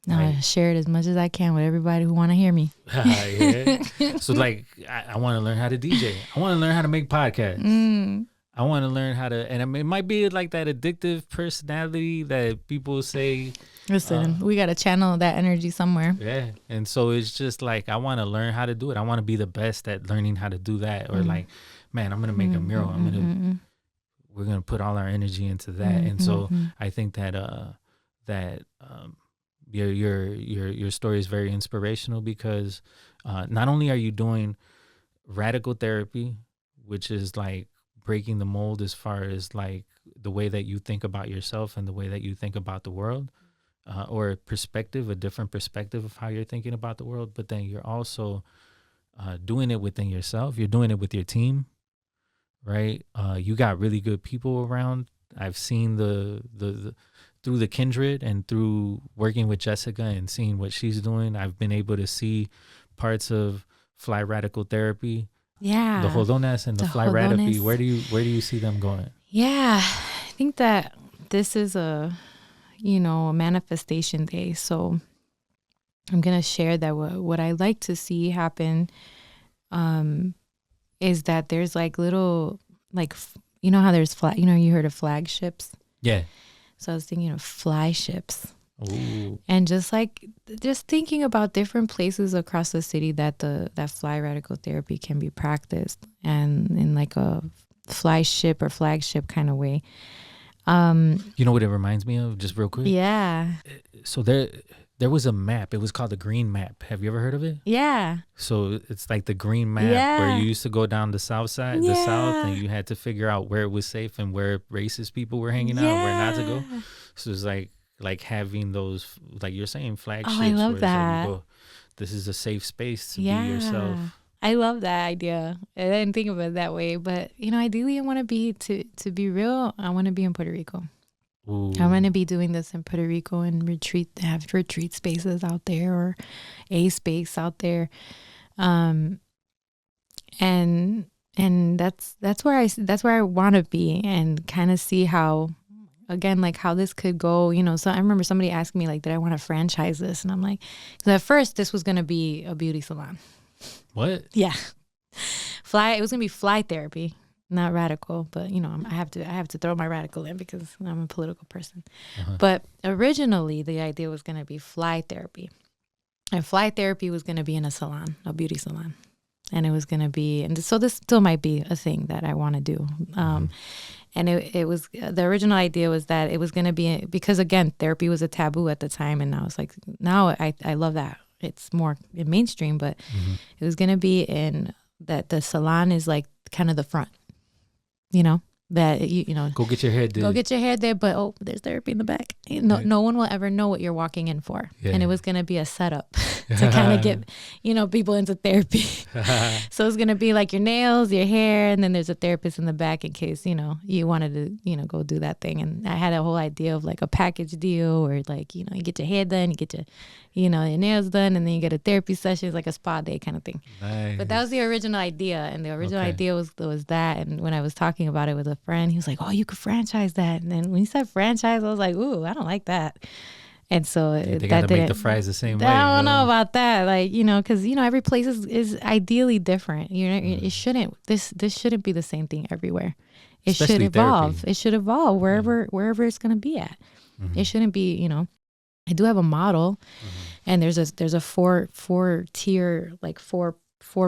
No, right? I share it as much as I can with everybody who want to hear me. Yeah. So like, I want to learn how to DJ. I want to learn how to make podcasts. I want to learn how to, and I mean, it might be like that addictive personality that people say. Listen, we got to channel that energy somewhere. Yeah. And so it's just like, I want to learn how to do it. I want to be the best at learning how to do that. Or like, man, I'm going to make a mural. We're going to put all our energy into that. And so I think that, your story is very inspirational, because not only are you doing radical therapy, which is like breaking the mold as far as like the way that you think about yourself and the way that you think about the world, or a different perspective of how you're thinking about the world, but then you're also doing it within yourself. You're doing it with your team, right? You got really good people around I've seen the through the kindred and through working with Jessica and seeing what she's doing, I've been able to see parts of F.L.Y radical therapy. Yeah. The hoh-dohn-x and the F.L.Y radical. Where do you see them going? Yeah. I think that this is a manifestation day. So I'm going to share that what I like to see happen is that there's like little, like, how there's you heard of flagships? Yeah. So I was thinking of F.L.Y ships. Ooh. And just thinking about different places across the city that that F.L.Y radical therapy can be practiced, and in like a F.L.Y ship or flagship kind of way. You know what it reminds me of, just real quick? Yeah. So there was a map. It was called the Green Map. Have you ever heard of it? Yeah. So it's like the Green Map where you used to go down the south side, the south, and you had to figure out where it was safe and where racist people were hanging out, where not to go. So it's like having those, like you're saying, flagships. Oh, I love where that. It's like you go, this is a safe space to be yourself. I love that idea. I didn't think of it that way, but ideally, I want to be to be real. I want to be in Puerto Rico. Ooh. I'm going to be doing this in Puerto Rico and have retreat spaces out there, or a space out there, and that's where I want to be, and kind of see how, again, like how this could go. So I remember somebody asking me, like, did I want to franchise this? And I'm like, because at first this was going to be a beauty salon. What? Yeah. It was going to be F.L.Y therapy, not radical, but I have to throw my radical in because I'm a political person. But originally the idea was going to be F.L.Y therapy, and F.L.Y therapy was going to be in a salon, a beauty salon, and it was going to be, and so this still might be a thing that I want to do. And it was, the original idea was that it was going to be, because again, therapy was a taboo at the time, and now it's like, now I love that it's more mainstream, but it was going to be in that the salon is like kind of the front, that go get your hair did. Go get your hair there, but there's therapy in the back. No one will ever know what you're walking in for. And it was going to be a setup to kind of get people into therapy. So it's going to be like your nails, your hair, and then there's a therapist in the back in case you wanted to go do that thing. And I had a whole idea of like a package deal, where like you get your hair done, you get your your nails done, and then you get a therapy session. It's like a spa day kind of thing. Nice. But that was the original idea, and the original idea was that. And when I was talking about it with a friend, he was like, "Oh, you could franchise that." And then when he said franchise, I was like, "Ooh, I don't like that." And so they gotta make the fries the same way. I don't know about that, like because every place is ideally different. It shouldn't. This shouldn't be the same thing everywhere. It Especially should evolve. Therapy. It should evolve wherever it's gonna be at. It shouldn't be. I do have a model, and there's a four tier, like four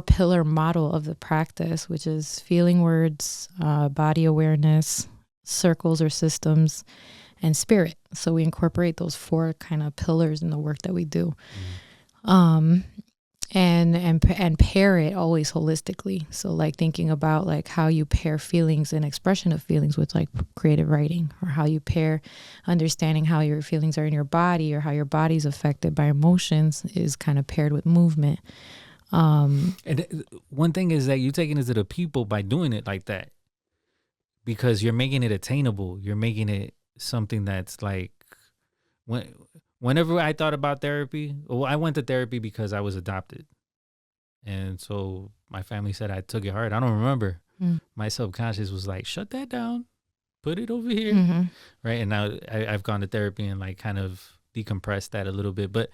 pillar model of the practice, which is feeling words, body awareness, circles or systems, and spirit. So we incorporate those four kind of pillars in the work that we do, and pair it always holistically. So like thinking about like how you pair feelings and expression of feelings with like creative writing, or how you pair understanding how your feelings are in your body, or how your body's affected by emotions is kind of paired with movement. And one thing is that you're taking it to the people by doing it like that, because you're making it attainable. You're making it something that's like, whenever I thought about therapy, I went to therapy because I was adopted. And so my family said I took it hard. I don't remember. My subconscious was like, shut that down, put it over here. Right. And now I've gone to therapy and like kind of decompressed that a little bit. But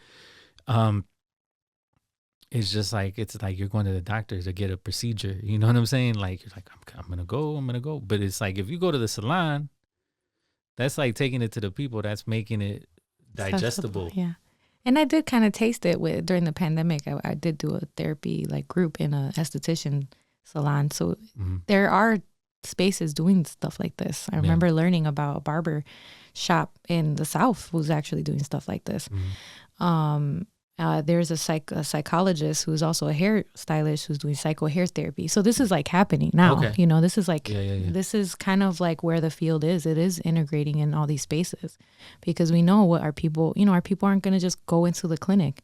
it's just like, it's like you're going to the doctor to get a procedure. You know what I'm saying? Like, you're like, I'm going to go. But it's like, if you go to the salon, that's like taking it to the people. That's making it digestible. Yeah. And I did kind of taste it during the pandemic. I did do a therapy like group in a esthetician salon. So there are spaces doing stuff like this. I remember learning about a barber shop in the South who's actually doing stuff like this. There's a psychologist who's also a hairstylist who's doing psycho hair therapy. So this is like happening now. Okay. This is like, this is kind of like where the field is. It is integrating in all these spaces, because we know what our people aren't going to just go into the clinic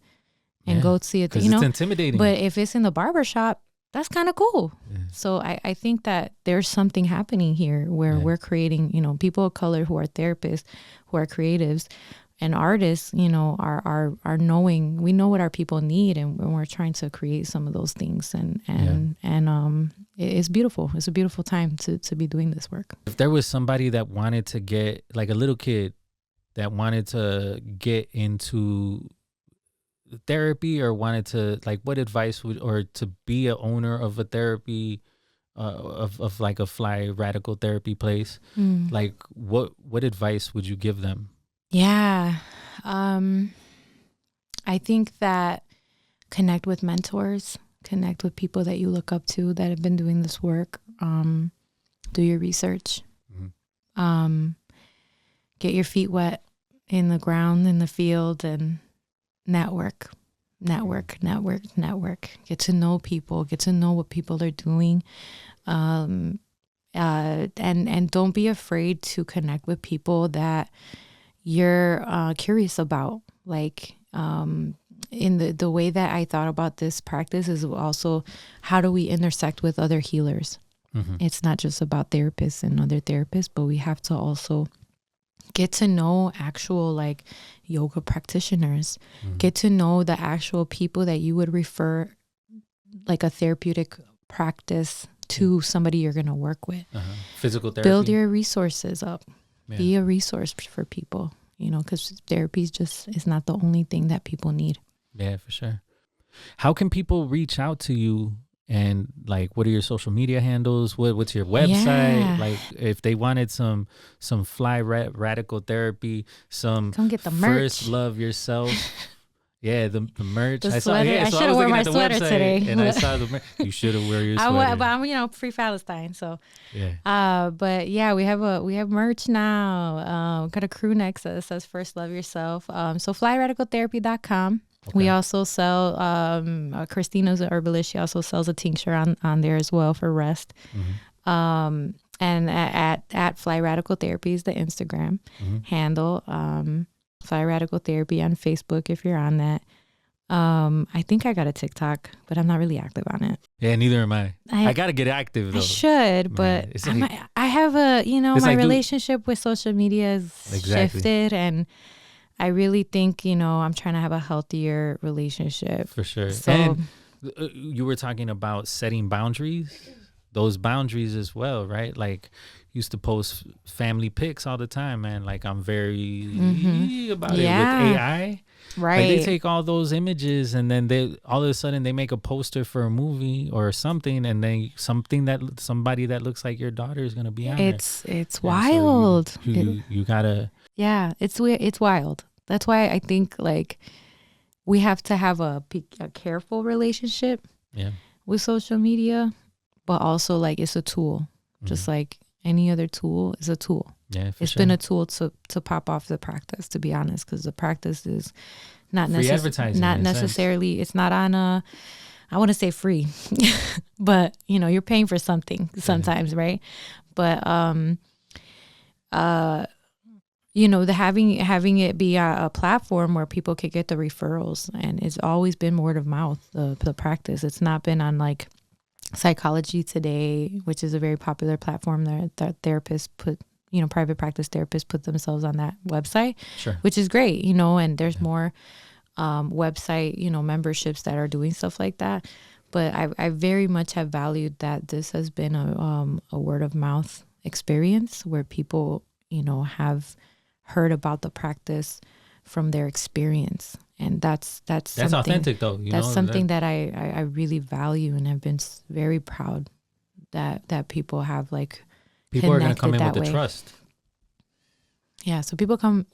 and go see it. Because it's intimidating. But if it's in the barber shop, that's kind of cool. Yeah. So I think that there's something happening here where we're creating, people of color who are therapists, who are creatives and artists, are knowing, we know what our people need, and we're trying to create some of those things. And it's beautiful. It's a beautiful time to be doing this work. If there was somebody that wanted to get, like a little kid that wanted to get into therapy or wanted to, like, what advice would, or to be a owner of a therapy, of like a F.L.Y radical therapy place, like what advice would you give them? Yeah. I think that connect with mentors, connect with people that you look up to that have been doing this work. Do your research. Get your feet wet in the ground, in the field, and network. Get to know people, get to know what people are doing. And don't be afraid to connect with people that you're curious about. Like, in the way that I thought about this practice is also, how do we intersect with other healers? It's not just about therapists and other therapists, but we have to also get to know actual, like, yoga practitioners, get to know the actual people that you would refer, like, a therapeutic practice to somebody you're going to work with. Physical therapy. Build your resources up. Yeah. Be a resource for people, because therapy is not the only thing that people need. Yeah, for sure. How can people reach out to you? And, like, what are your social media handles? What's your website? Yeah. Like, if they wanted some F.L.Y radical therapy, some come get the merch. First love yourself. Yeah, the merch. The sweater. I should have worn my sweater today. And I saw the merch. You should have worn your sweater. But I'm, pre-Palestine, so. Yeah. But yeah, we have merch now. Got a crew neck that says "First Love Yourself." So FLYradicaltherapy.com. Okay. We also sell, Christina's an herbalist. She also sells a tincture on there as well for rest. And at F.L.Y Radical Therapy is the Instagram handle. F.L.Y Radical Therapy on Facebook if you're on that. I think I got a TikTok, but I'm not really active on it. Yeah, neither am I. I got to get active though. I should, but I have my relationship with social media is shifted, and I really think, I'm trying to have a healthier relationship. For sure. So, and you were talking about setting boundaries, those boundaries as well, right? Like, used to post family pics all the time, man. Like, I'm very about it with AI. Right. Like, they take all those images and then they all of a sudden they make a poster for a movie or something, and then somebody that looks like your daughter is gonna be on there. It's wild. So you gotta. Yeah, it's wild. That's why I think, like, we have to have a careful relationship with social media, but also, like, it's a tool, just like any other tool is a tool. Yeah, it's been a tool to pop off the practice, to be honest, because the practice is not necessarily. It's not on I want to say free, but you're paying for something sometimes, right? But having it be a platform where people could get the referrals, and it's always been word of mouth, the practice. It's not been on, like, Psychology Today, which is a very popular platform that therapists put, private practice therapists put themselves on that website, which is great, and there's more website, memberships that are doing stuff like that. But I very much have valued that this has been a word of mouth experience where people, have heard about the practice from their experience. And that's authentic though. That's something that I really value, and have been very proud that people have, like, people are going to come in with the trust. Yeah. So people come,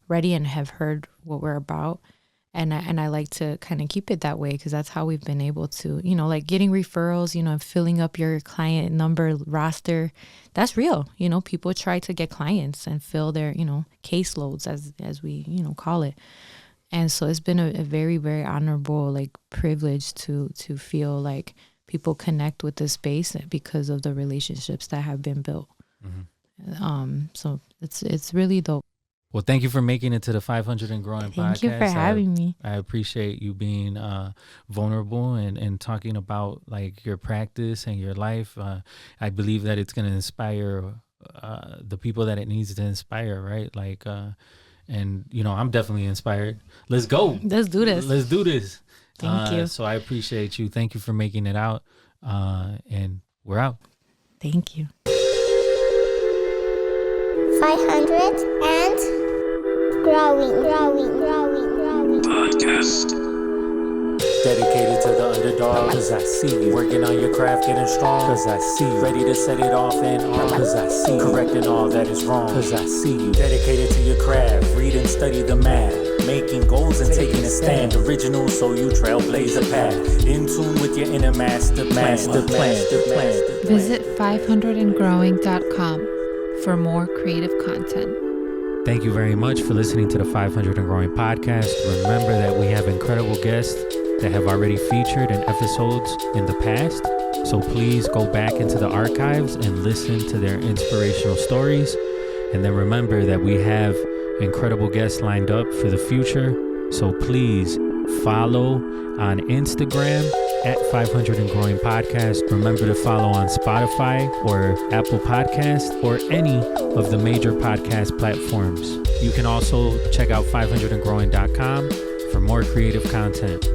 ready and have heard what we're about. And I like to kind of keep it that way, because that's how we've been able to, like, getting referrals, filling up your client number roster. That's real. People try to get clients and fill their, caseloads as we, call it. And so it's been a very, very honorable, like, privilege to feel like people connect with this space because of the relationships that have been built. So it's really dope. Well, thank you for making it to the 500 and Growing podcast. Thank you for having me. I appreciate you being vulnerable and talking about like your practice and your life. I believe that it's going to inspire the people that it needs to inspire, right? Like, and you know, I'm definitely inspired. Let's go. Let's do this. Let's do this. Thank you. So I appreciate you. Thank you for making it out. And we're out. Thank you. 500 and growing. Podcast. Dedicated to the underdog, cause I see you. Working on your craft, getting strong, cause I see you. Ready to set it off and on, cause I see you. Correcting all that is wrong, cause I see you. Dedicated to your craft, read and study the math. Making goals and taking a stand. Original, so you trailblaze a path. In tune with your inner master plan. Visit 500andgrowing.com for more creative content. Thank you very much for listening to the 500 and Growing podcast. Remember that we have incredible guests that have already featured in episodes in the past. So please go back into the archives and listen to their inspirational stories. And then remember that we have incredible guests lined up for the future. So please follow on Instagram at 500 and Growing Podcast. Remember to follow on Spotify or Apple Podcasts or any of the major podcast platforms. You can also check out 500andgrowing.com for more creative content.